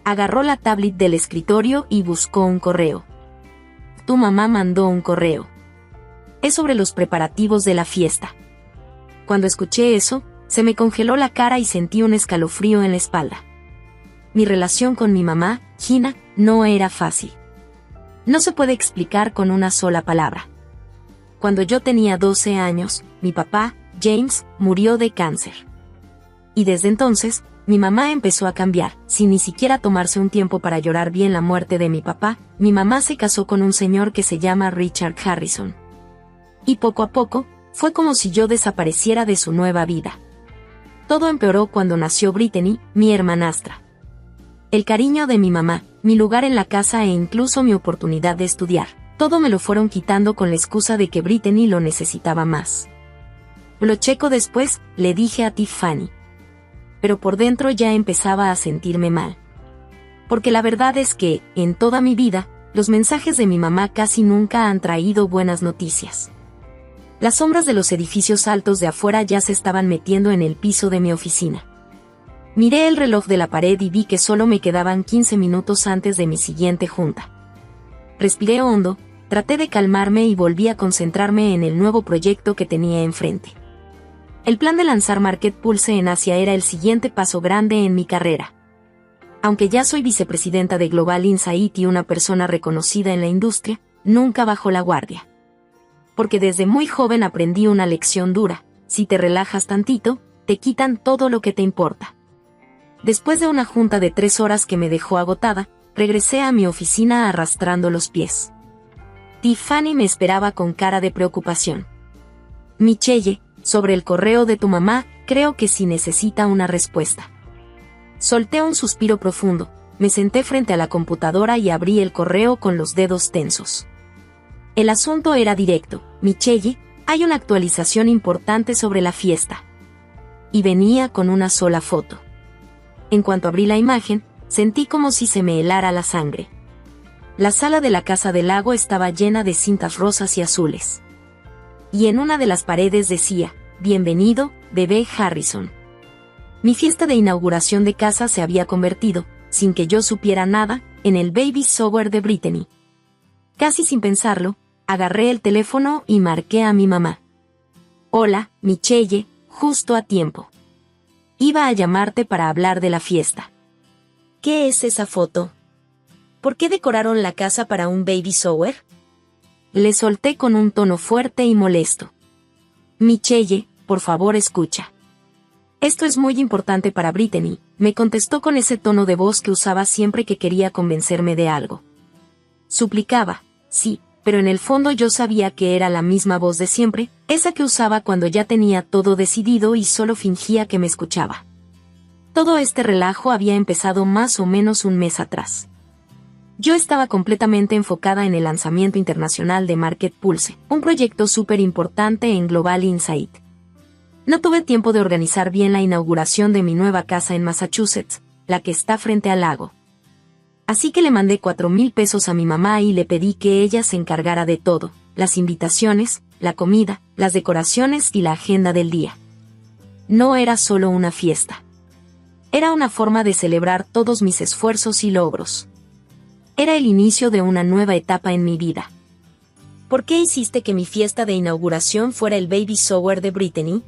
Agarró la tablet del escritorio y buscó un correo. Tu mamá mandó un correo. Es sobre los preparativos de la fiesta. Cuando escuché eso, se me congeló la cara y sentí un escalofrío en la espalda. Mi relación con mi mamá, Gina, no era fácil. No se puede explicar con una sola palabra. Cuando yo tenía 12 años, mi papá, James, murió de cáncer. Y desde entonces, mi mamá empezó a cambiar. Sin ni siquiera tomarse un tiempo para llorar bien la muerte de mi papá, mi mamá se casó con un señor que se llama Richard Harrison. Y poco a poco, fue como si yo desapareciera de su nueva vida. Todo empeoró cuando nació Brittany, mi hermanastra. El cariño de mi mamá, mi lugar en la casa e incluso mi oportunidad de estudiar, todo me lo fueron quitando con la excusa de que Brittany lo necesitaba más. Lo checo después, le dije a Tiffany. Pero por dentro ya empezaba a sentirme mal. Porque la verdad es que, en toda mi vida, los mensajes de mi mamá casi nunca han traído buenas noticias. Las sombras de los edificios altos de afuera ya se estaban metiendo en el piso de mi oficina. Miré el reloj de la pared y vi que solo me quedaban 15 minutos antes de mi siguiente junta. Respiré hondo, traté de calmarme y volví a concentrarme en el nuevo proyecto que tenía enfrente. El plan de lanzar Market Pulse en Asia era el siguiente paso grande en mi carrera. Aunque ya soy vicepresidenta de Global Insight y una persona reconocida en la industria, nunca bajo la guardia. Porque desde muy joven aprendí una lección dura: si te relajas tantito, te quitan todo lo que te importa. Después de una junta de 3 horas que me dejó agotada, regresé a mi oficina arrastrando los pies. Tiffany me esperaba con cara de preocupación. Michelle, sobre el correo de tu mamá, creo que sí necesita una respuesta. Solté un suspiro profundo, me senté frente a la computadora y abrí el correo con los dedos tensos. El asunto era directo: Michelle, hay una actualización importante sobre la fiesta. Y venía con una sola foto. En cuanto abrí la imagen, sentí como si se me helara la sangre. La sala de la casa del lago estaba llena de cintas rosas y azules. Y en una de las paredes decía: bienvenido, bebé Harrison. Mi fiesta de inauguración de casa se había convertido, sin que yo supiera nada, en el baby shower de Brittany. Casi sin pensarlo, agarré el teléfono y marqué a mi mamá. Hola, Michelle, justo a tiempo. Iba a llamarte para hablar de la fiesta. ¿Qué es esa foto? ¿Por qué decoraron la casa para un baby shower? Le solté con un tono fuerte y molesto. Michelle, por favor escucha. Esto es muy importante para Brittany, me contestó con ese tono de voz que usaba siempre que quería convencerme de algo. Suplicaba, sí, pero en el fondo yo sabía que era la misma voz de siempre, esa que usaba cuando ya tenía todo decidido y solo fingía que me escuchaba. Todo este relajo había empezado más o menos un mes atrás. Yo estaba completamente enfocada en el lanzamiento internacional de Market Pulse, un proyecto súper importante en Global Insight. No tuve tiempo de organizar bien la inauguración de mi nueva casa en Massachusetts, la que está frente al lago. Así que le mandé 4,000 pesos a mi mamá y le pedí que ella se encargara de todo: las invitaciones, la comida, las decoraciones y la agenda del día. No era solo una fiesta. Era una forma de celebrar todos mis esfuerzos y logros. Era el inicio de una nueva etapa en mi vida. ¿Por qué hiciste que mi fiesta de inauguración fuera el baby shower de Brittany?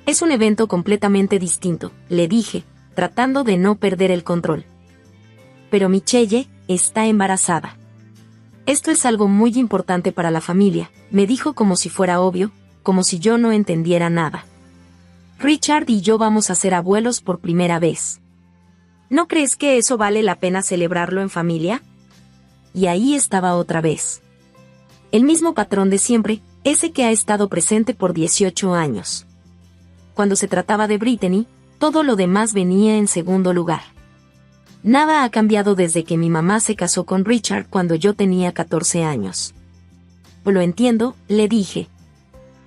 Es un evento completamente distinto, le dije, tratando de no perder el control. Pero Michelle está embarazada. Esto es algo muy importante para la familia, me dijo como si fuera obvio, como si yo no entendiera nada. Richard y yo vamos a ser abuelos por primera vez. ¿No crees que eso vale la pena celebrarlo en familia? Y ahí estaba otra vez. El mismo patrón de siempre, ese que ha estado presente por 18 años. Cuando se trataba de Brittany, todo lo demás venía en segundo lugar. Nada ha cambiado desde que mi mamá se casó con Richard cuando yo tenía 14 años. Lo entiendo, le dije.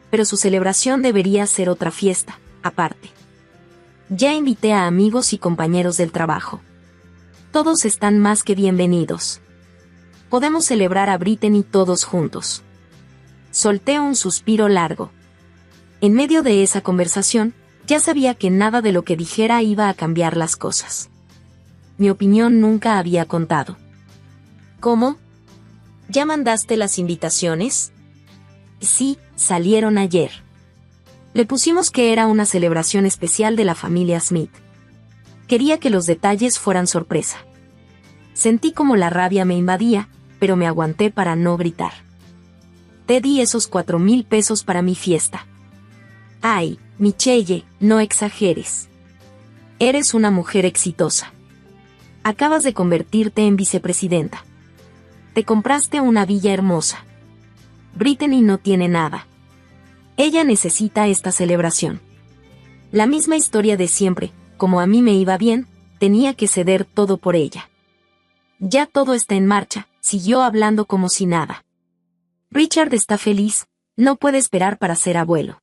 Pero su celebración debería ser otra fiesta, aparte. Ya invité a amigos y compañeros del trabajo. Todos están más que bienvenidos. Podemos celebrar a Brittany todos juntos. Solté un suspiro largo. En medio de esa conversación, ya sabía que nada de lo que dijera iba a cambiar las cosas. Mi opinión nunca había contado. ¿Cómo? ¿Ya mandaste las invitaciones? Sí, salieron ayer. Le pusimos que era una celebración especial de la familia Smith. Quería que los detalles fueran sorpresa. Sentí como la rabia me invadía, pero me aguanté para no gritar. Te di esos 4,000 pesos para mi fiesta. Ay, Michelle, no exageres. Eres una mujer exitosa. Acabas de convertirte en vicepresidenta. Te compraste una villa hermosa. Brittany no tiene nada. Ella necesita esta celebración. La misma historia de siempre, como a mí me iba bien, tenía que ceder todo por ella. Ya todo está en marcha, siguió hablando como si nada. Richard está feliz, no puede esperar para ser abuelo.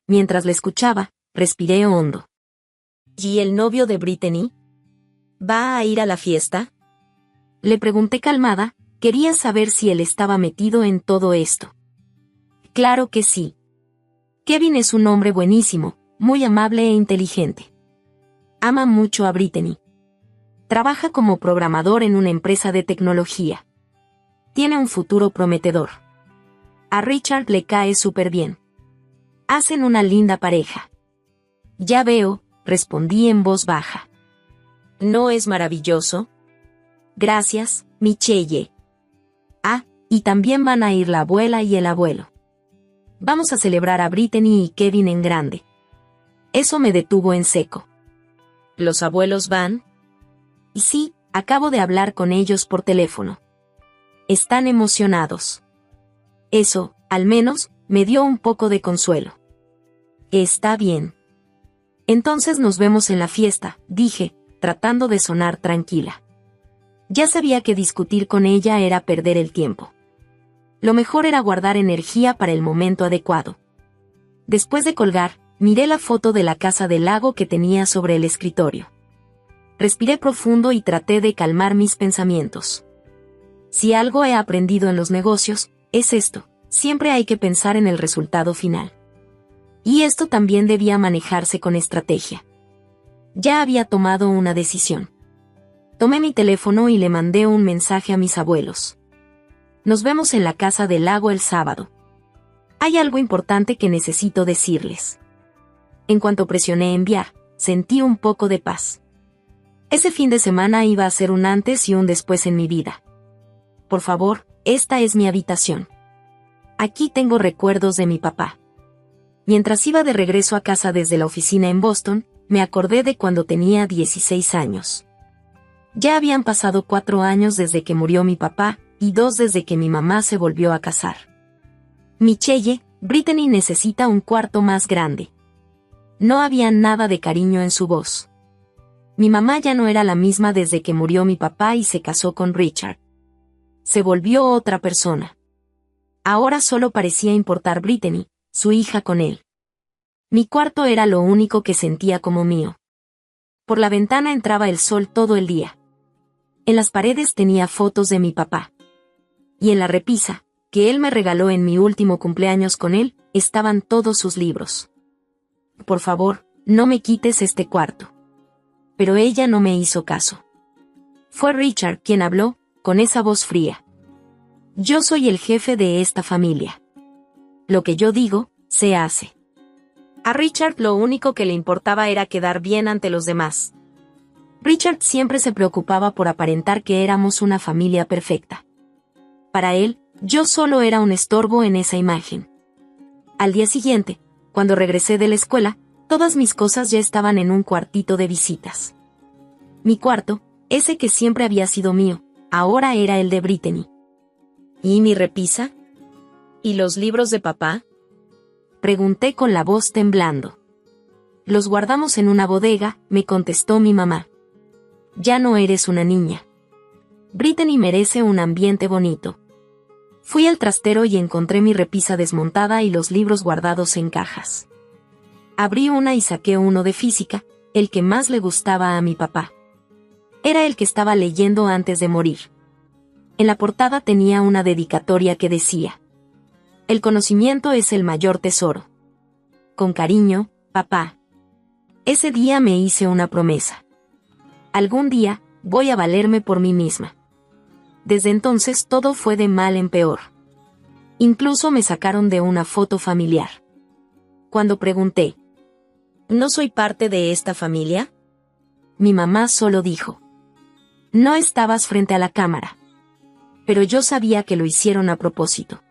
Mientras le escuchaba, respiré hondo. ¿Y el novio de Brittany? ¿Va a ir a la fiesta? Le pregunté calmada, quería saber si él estaba metido en todo esto. Claro que sí. Kevin es un hombre buenísimo, muy amable e inteligente. Ama mucho a Brittany. Trabaja como programador en una empresa de tecnología. Tiene un futuro prometedor. A Richard le cae súper bien. Hacen una linda pareja. Ya veo, respondí en voz baja. ¿No es maravilloso? Gracias, Michelle. Ah, y también van a ir la abuela y el abuelo. Vamos a celebrar a Brittany y Kevin en grande. Eso me detuvo en seco. ¿Los abuelos van? Y sí, acabo de hablar con ellos por teléfono. Están emocionados. Eso, al menos, me dio un poco de consuelo. Está bien. Entonces nos vemos en la fiesta, dije, tratando de sonar tranquila. Ya sabía que discutir con ella era perder el tiempo. Lo mejor era guardar energía para el momento adecuado. Después de colgar, miré la foto de la casa del lago que tenía sobre el escritorio. Respiré profundo y traté de calmar mis pensamientos. Si algo he aprendido en los negocios, es esto, siempre hay que pensar en el resultado final. Y esto también debía manejarse con estrategia. Ya había tomado una decisión. Tomé mi teléfono y le mandé un mensaje a mis abuelos. Nos vemos en la casa del lago el sábado. Hay algo importante que necesito decirles. En cuanto presioné enviar, sentí un poco de paz. Ese fin de semana iba a ser un antes y un después en mi vida. Por favor, esta es mi habitación. Aquí tengo recuerdos de mi papá. Mientras iba de regreso a casa desde la oficina en Boston, me acordé de cuando tenía 16 años. Ya habían pasado 4 años desde que murió mi papá, y 2 desde que mi mamá se volvió a casar. Michelle, Brittany necesita un cuarto más grande. No había nada de cariño en su voz. Mi mamá ya no era la misma desde que murió mi papá y se casó con Richard. Se volvió otra persona. Ahora solo parecía importar Brittany, su hija con él. Mi cuarto era lo único que sentía como mío. Por la ventana entraba el sol todo el día. En las paredes tenía fotos de mi papá. Y en la repisa, que él me regaló en mi último cumpleaños con él, estaban todos sus libros. Por favor, no me quites este cuarto. Pero ella no me hizo caso. Fue Richard quien habló, con esa voz fría. Yo soy el jefe de esta familia. Lo que yo digo, se hace. A Richard lo único que le importaba era quedar bien ante los demás. Richard siempre se preocupaba por aparentar que éramos una familia perfecta. Para él, yo solo era un estorbo en esa imagen. Al día siguiente, cuando regresé de la escuela, todas mis cosas ya estaban en un cuartito de visitas. Mi cuarto, ese que siempre había sido mío, ahora era el de Brittany. ¿Y mi repisa? ¿Y los libros de papá? Pregunté con la voz temblando. Los guardamos en una bodega, me contestó mi mamá. Ya no eres una niña. Brittany merece un ambiente bonito. Fui al trastero y encontré mi repisa desmontada y los libros guardados en cajas. Abrí una y saqué uno de física, el que más le gustaba a mi papá. Era el que estaba leyendo antes de morir. En la portada tenía una dedicatoria que decía: el conocimiento es el mayor tesoro. Con cariño, papá. Ese día me hice una promesa. Algún día, voy a valerme por mí misma. Desde entonces todo fue de mal en peor. Incluso me sacaron de una foto familiar. Cuando pregunté: ¿no soy parte de esta familia? Mi mamá solo dijo: no estabas frente a la cámara. Pero yo sabía que lo hicieron a propósito.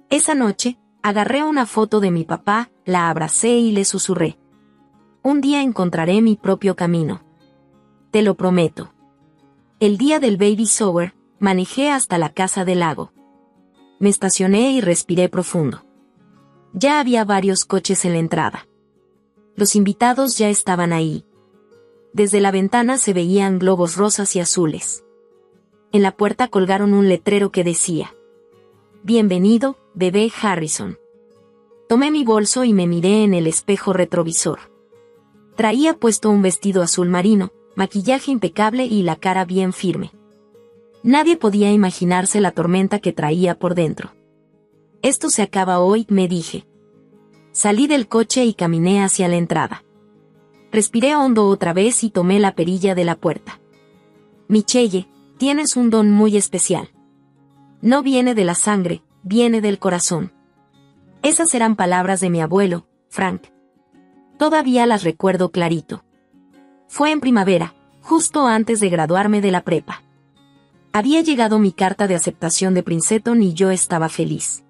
Esa noche, agarré una foto de mi papá, la abracé y le susurré: un día encontraré mi propio camino. Te lo prometo. El día del baby shower, manejé hasta la casa del lago. Me estacioné y respiré profundo. Ya había varios coches en la entrada. Los invitados ya estaban ahí. Desde la ventana se veían globos rosas y azules. En la puerta colgaron un letrero que decía: bienvenido, bebé Harrison. Tomé mi bolso y me miré en el espejo retrovisor. Traía puesto un vestido azul marino, maquillaje impecable y la cara bien firme. Nadie podía imaginarse la tormenta que traía por dentro. Esto se acaba hoy, me dije. Salí del coche y caminé hacia la entrada. Respiré hondo otra vez y tomé la perilla de la puerta. Michelle, tienes un don muy especial. No viene de la sangre, viene del corazón. Esas eran palabras de mi abuelo, Frank. Todavía las recuerdo clarito. Fue en primavera, justo antes de graduarme de la prepa. Había llegado mi carta de aceptación de Princeton y yo estaba feliz.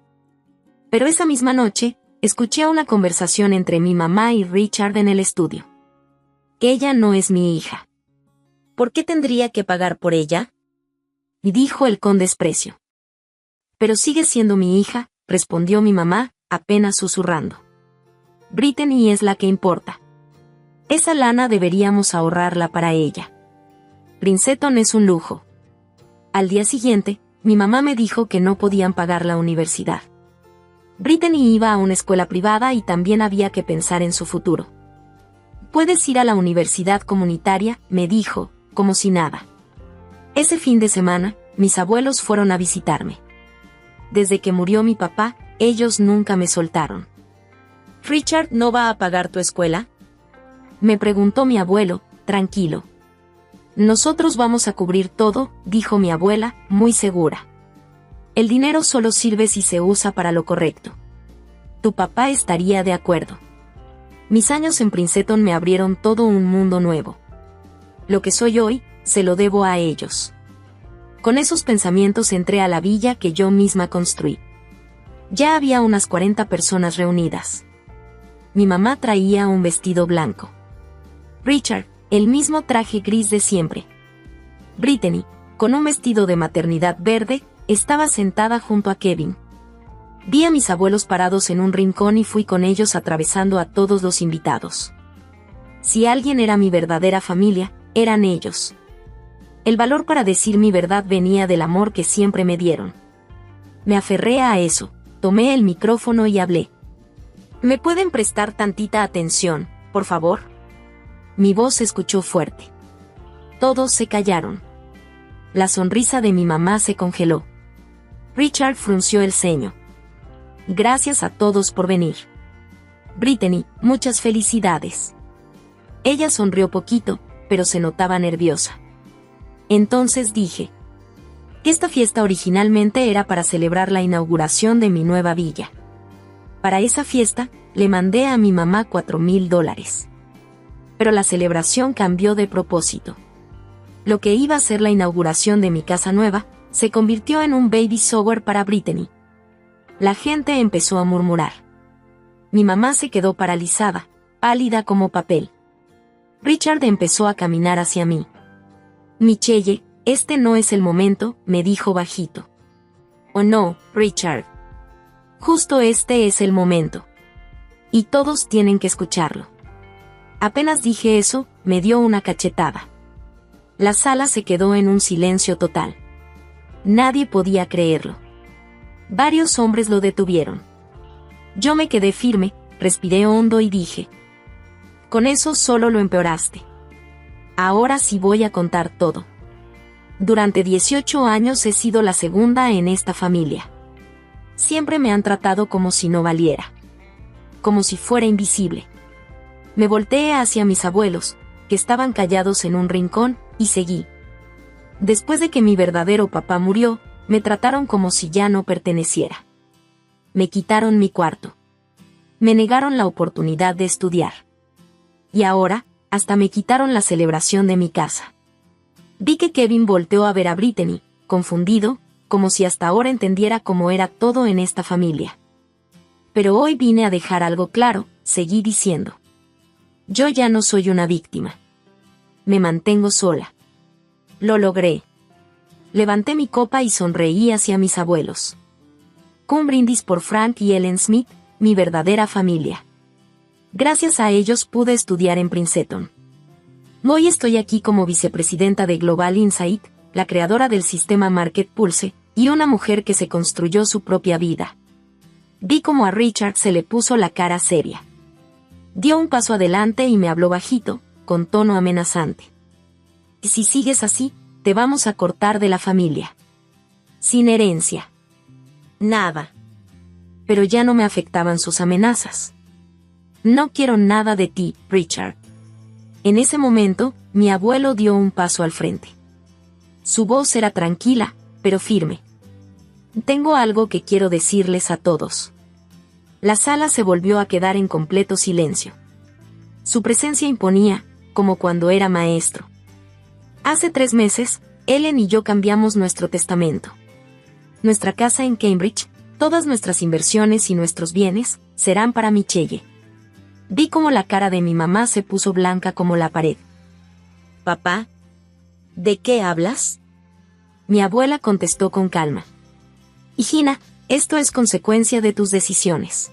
Pero esa misma noche, escuché una conversación entre mi mamá y Richard en el estudio. Ella no es mi hija. ¿Por qué tendría que pagar por ella? Dijo él con desprecio. Pero sigue siendo mi hija, respondió mi mamá, apenas susurrando. Brittany es la que importa. Esa lana deberíamos ahorrarla para ella. Princeton es un lujo. Al día siguiente, mi mamá me dijo que no podían pagar la universidad. Brittany iba a una escuela privada y también había que pensar en su futuro. Puedes ir a la universidad comunitaria, me dijo, como si nada. Ese fin de semana, mis abuelos fueron a visitarme. Desde que murió mi papá, ellos nunca me soltaron. ¿Richard no va a pagar tu escuela? Me preguntó mi abuelo, tranquilo. Nosotros vamos a cubrir todo, dijo mi abuela, muy segura. El dinero solo sirve si se usa para lo correcto. Tu papá estaría de acuerdo. Mis años en Princeton me abrieron todo un mundo nuevo. Lo que soy hoy, se lo debo a ellos. Con esos pensamientos entré a la villa que yo misma construí. Ya había unas 40 personas reunidas. Mi mamá traía un vestido blanco. Richard, el mismo traje gris de siempre. Brittany, con un vestido de maternidad verde, estaba sentada junto a Kevin. Vi a mis abuelos parados en un rincón y fui con ellos atravesando a todos los invitados. Si alguien era mi verdadera familia, eran ellos. El valor para decir mi verdad venía del amor que siempre me dieron. Me aferré a eso, tomé el micrófono y hablé. ¿Me pueden prestar tantita atención, por favor? Mi voz se escuchó fuerte. Todos se callaron. La sonrisa de mi mamá se congeló. Richard frunció el ceño. Gracias a todos por venir. Brittany, muchas felicidades. Ella sonrió poquito, pero se notaba nerviosa. Entonces dije que esta fiesta originalmente era para celebrar la inauguración de mi nueva villa. Para esa fiesta, le mandé a mi mamá $4,000. Pero la celebración cambió de propósito. Lo que iba a ser la inauguración de mi casa nueva, se convirtió en un baby shower para Brittany. La gente empezó a murmurar. Mi mamá se quedó paralizada, pálida como papel. Richard empezó a caminar hacia mí. Michelle, este no es el momento, me dijo bajito. Oh no, Richard. Justo este es el momento. Y todos tienen que escucharlo. Apenas dije eso, me dio una cachetada. La sala se quedó en un silencio total. Nadie podía creerlo. Varios hombres lo detuvieron. Yo me quedé firme, respiré hondo y dije: con eso solo lo empeoraste. Ahora sí voy a contar todo. Durante 18 años he sido la segunda en esta familia. Siempre me han tratado como si no valiera. Como si fuera invisible. Me volteé hacia mis abuelos, que estaban callados en un rincón, y seguí. Después de que mi verdadero papá murió, me trataron como si ya no perteneciera. Me quitaron mi cuarto. Me negaron la oportunidad de estudiar. Y ahora, hasta me quitaron la celebración de mi casa. Vi que Kevin volteó a ver a Brittany, confundido, como si hasta ahora entendiera cómo era todo en esta familia. Pero hoy vine a dejar algo claro, seguí diciendo. Yo ya no soy una víctima. Me mantengo sola. Lo logré. Levanté mi copa y sonreí hacia mis abuelos. Un brindis por Frank y Ellen Smith, mi verdadera familia. Gracias a ellos pude estudiar en Princeton. Hoy estoy aquí como vicepresidenta de Global Insight, la creadora del sistema Market Pulse, y una mujer que se construyó su propia vida. Vi como a Richard se le puso la cara seria. Dio un paso adelante y me habló bajito, con tono amenazante. Si sigues así, te vamos a cortar de la familia. Sin herencia. Nada. Pero ya no me afectaban sus amenazas. No quiero nada de ti, Richard. En ese momento, mi abuelo dio un paso al frente. Su voz era tranquila, pero firme. Tengo algo que quiero decirles a todos. La sala se volvió a quedar en completo silencio. Su presencia imponía, como cuando era maestro. Hace 3 meses, Ellen y yo cambiamos nuestro testamento. Nuestra casa en Cambridge, todas nuestras inversiones y nuestros bienes, serán para Michelle. Vi cómo la cara de mi mamá se puso blanca como la pared. «Papá, ¿de qué hablas?». Mi abuela contestó con calma. «Hijina, esto es consecuencia de tus decisiones.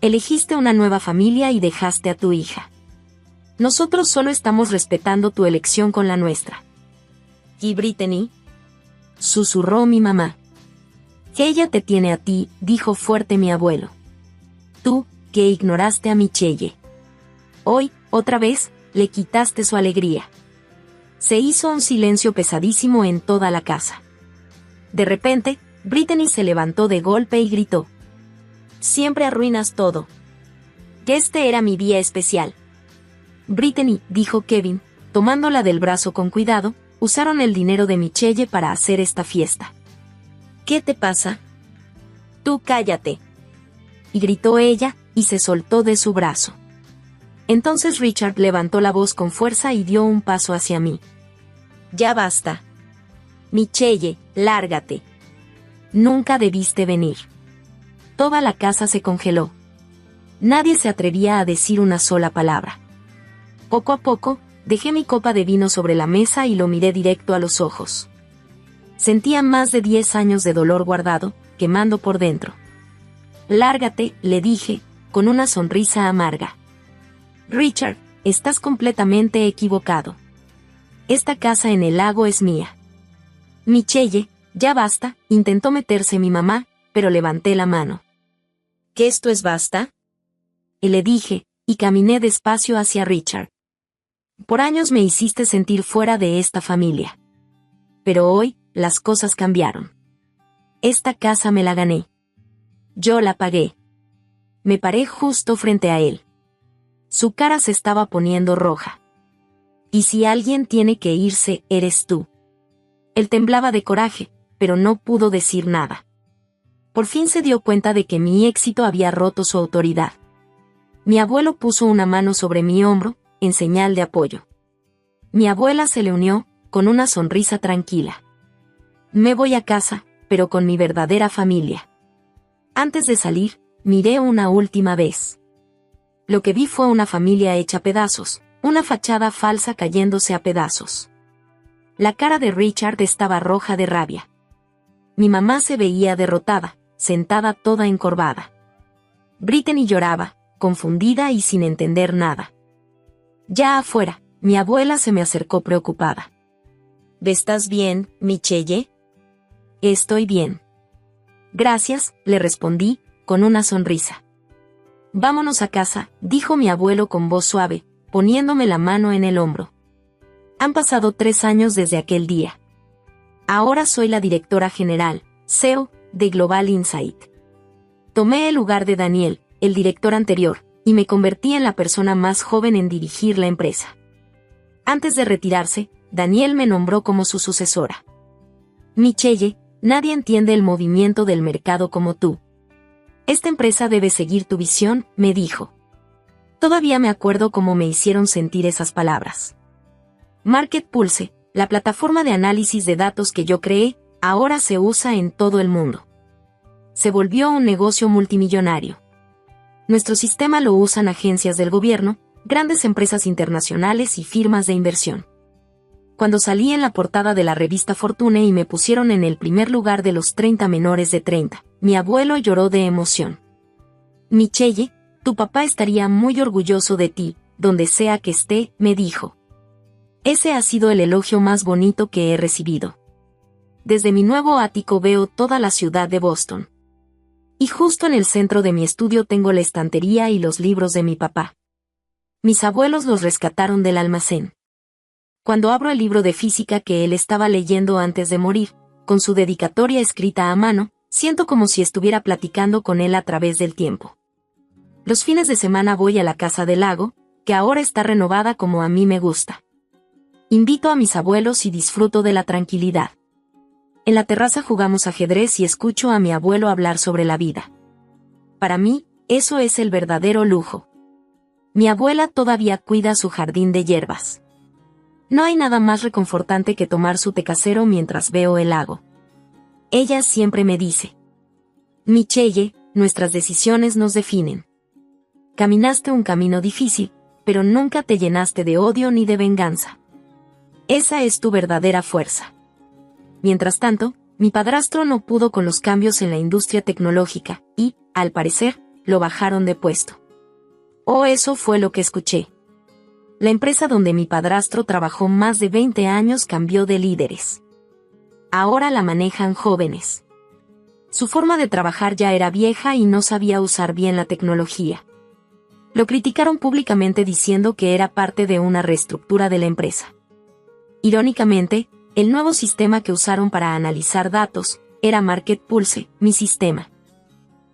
Elegiste una nueva familia y dejaste a tu hija. Nosotros solo estamos respetando tu elección con la nuestra». «¿Y Brittany?», susurró mi mamá. «Que ella te tiene a ti», dijo fuerte mi abuelo. «Tú, que ignoraste a Michelle. Hoy, otra vez, le quitaste su alegría». Se hizo un silencio pesadísimo en toda la casa. De repente, Brittany se levantó de golpe y gritó: «Siempre arruinas todo. Que este era mi día especial». «Brittany», dijo Kevin, tomándola del brazo con cuidado, «usaron el dinero de Michelle para hacer esta fiesta». «¿Qué te pasa?». «Tú cállate», y gritó ella, y se soltó de su brazo. Entonces Richard levantó la voz con fuerza y dio un paso hacia mí. «Ya basta. Michelle, lárgate. Nunca debiste venir». Toda la casa se congeló. Nadie se atrevía a decir una sola palabra. Poco a poco, dejé mi copa de vino sobre la mesa y lo miré directo a los ojos. Sentía más de 10 años de dolor guardado, quemando por dentro. «Lárgate», le dije, con una sonrisa amarga. «Richard, estás completamente equivocado. Esta casa en el lago es mía». «Michelle, ya basta», intentó meterse mi mamá, pero levanté la mano. «¿Que esto es basta?», le dije, y caminé despacio hacia Richard. «Por años me hiciste sentir fuera de esta familia. Pero hoy, las cosas cambiaron. Esta casa me la gané. Yo la pagué». Me paré justo frente a él. Su cara se estaba poniendo roja. «Y si alguien tiene que irse, eres tú». Él temblaba de coraje, pero no pudo decir nada. Por fin se dio cuenta de que mi éxito había roto su autoridad. Mi abuelo puso una mano sobre mi hombro, en señal de apoyo. Mi abuela se le unió, con una sonrisa tranquila. «Me voy a casa, pero con mi verdadera familia». Antes de salir, miré una última vez. Lo que vi fue una familia hecha pedazos, una fachada falsa cayéndose a pedazos. La cara de Richard estaba roja de rabia. Mi mamá se veía derrotada, sentada toda encorvada. Brittany lloraba, confundida y sin entender nada. Ya afuera, mi abuela se me acercó preocupada. ¿Estás bien, Michelle? Estoy bien. Gracias, le respondí, con una sonrisa. Vámonos a casa, dijo mi abuelo con voz suave, poniéndome la mano en el hombro. Han pasado 3 años desde aquel día. Ahora soy la directora general, CEO, de Global Insight. Tomé el lugar de Daniel, el director anterior, y me convertí en la persona más joven en dirigir la empresa. Antes de retirarse, Daniel me nombró como su sucesora. Michelle, nadie entiende el movimiento del mercado como tú. Esta empresa debe seguir tu visión, me dijo. Todavía me acuerdo cómo me hicieron sentir esas palabras. Market Pulse, la plataforma de análisis de datos que yo creé, ahora se usa en todo el mundo. Se volvió un negocio multimillonario. Nuestro sistema lo usan agencias del gobierno, grandes empresas internacionales y firmas de inversión. Cuando salí en la portada de la revista Fortune y me pusieron en el primer lugar de los 30 menores de 30, mi abuelo lloró de emoción. Michelle, tu papá estaría muy orgulloso de ti, donde sea que esté, me dijo. Ese ha sido el elogio más bonito que he recibido. Desde mi nuevo ático veo toda la ciudad de Boston. Y justo en el centro de mi estudio tengo la estantería y los libros de mi papá. Mis abuelos los rescataron del almacén. Cuando abro el libro de física que él estaba leyendo antes de morir, con su dedicatoria escrita a mano, siento como si estuviera platicando con él a través del tiempo. Los fines de semana voy a la casa del lago, que ahora está renovada como a mí me gusta. Invito a mis abuelos y disfruto de la tranquilidad. En la terraza jugamos ajedrez y escucho a mi abuelo hablar sobre la vida. Para mí, eso es el verdadero lujo. Mi abuela todavía cuida su jardín de hierbas. No hay nada más reconfortante que tomar su té casero mientras veo el lago. Ella siempre me dice: Michelle, nuestras decisiones nos definen. Caminaste un camino difícil, pero nunca te llenaste de odio ni de venganza. Esa es tu verdadera fuerza. Mientras tanto, mi padrastro no pudo con los cambios en la industria tecnológica y, al parecer, lo bajaron de puesto. Oh, eso fue lo que escuché. La empresa donde mi padrastro trabajó más de 20 años cambió de líderes. Ahora la manejan jóvenes. Su forma de trabajar ya era vieja y no sabía usar bien la tecnología. Lo criticaron públicamente diciendo que era parte de una reestructura de la empresa. Irónicamente, el nuevo sistema que usaron para analizar datos era Market Pulse, mi sistema.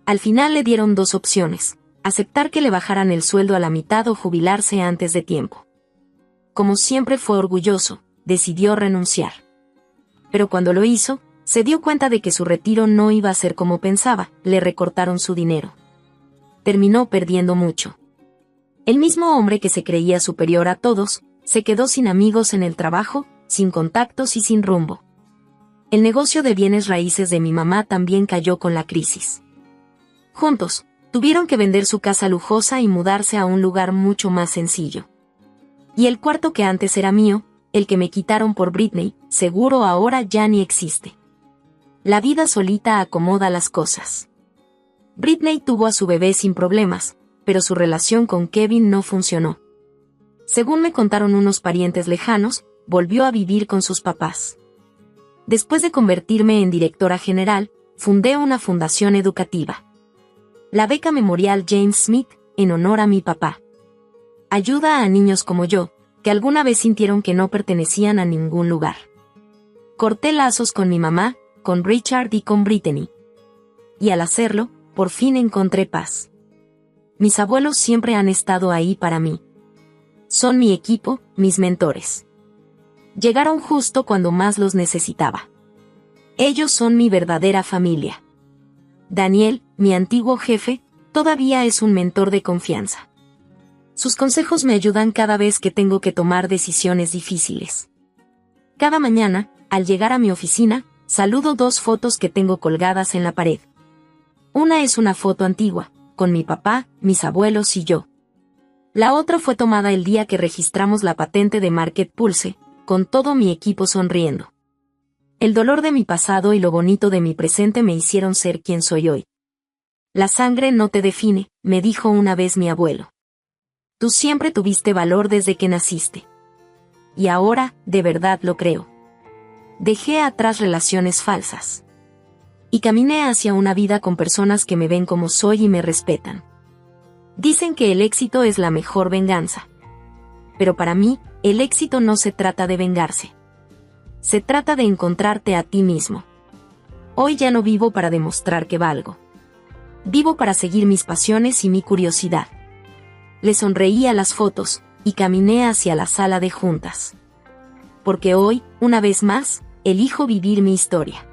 Al final le dieron 2 opciones: aceptar que le bajaran el sueldo a la mitad o jubilarse antes de tiempo. Como siempre fue orgulloso, decidió renunciar. Pero cuando lo hizo, se dio cuenta de que su retiro no iba a ser como pensaba, le recortaron su dinero. Terminó perdiendo mucho. El mismo hombre que se creía superior a todos, se quedó sin amigos en el trabajo, sin contactos y sin rumbo. El negocio de bienes raíces de mi mamá también cayó con la crisis. Juntos, tuvieron que vender su casa lujosa y mudarse a un lugar mucho más sencillo. Y el cuarto que antes era mío, el que me quitaron por Brittany, seguro ahora ya ni existe. La vida solita acomoda las cosas. Brittany tuvo a su bebé sin problemas, pero su relación con Kevin no funcionó. Según me contaron unos parientes lejanos, volvió a vivir con sus papás. Después de convertirme en directora general, fundé una fundación educativa. La beca memorial James Smith, en honor a mi papá. Ayuda a niños como yo, que alguna vez sintieron que no pertenecían a ningún lugar. Corté lazos con mi mamá, con Richard y con Brittany. Y al hacerlo, por fin encontré paz. Mis abuelos siempre han estado ahí para mí. Son mi equipo, mis mentores. Llegaron justo cuando más los necesitaba. Ellos son mi verdadera familia. Daniel, mi antiguo jefe, todavía es un mentor de confianza. Sus consejos me ayudan cada vez que tengo que tomar decisiones difíciles. Cada mañana, al llegar a mi oficina, saludo 2 fotos que tengo colgadas en la pared. Una es una foto antigua, con mi papá, mis abuelos y yo. La otra fue tomada el día que registramos la patente de Market Pulse, con todo mi equipo sonriendo. El dolor de mi pasado y lo bonito de mi presente me hicieron ser quien soy hoy. La sangre no te define, me dijo una vez mi abuelo. Tú siempre tuviste valor desde que naciste. Y ahora, de verdad lo creo. Dejé atrás relaciones falsas. Y caminé hacia una vida con personas que me ven como soy y me respetan. Dicen que el éxito es la mejor venganza. Pero para mí, el éxito no se trata de vengarse. Se trata de encontrarte a ti mismo. Hoy ya no vivo para demostrar que valgo. Vivo para seguir mis pasiones y mi curiosidad. Le sonreí a las fotos, y caminé hacia la sala de juntas. Porque hoy, una vez más, elijo vivir mi historia.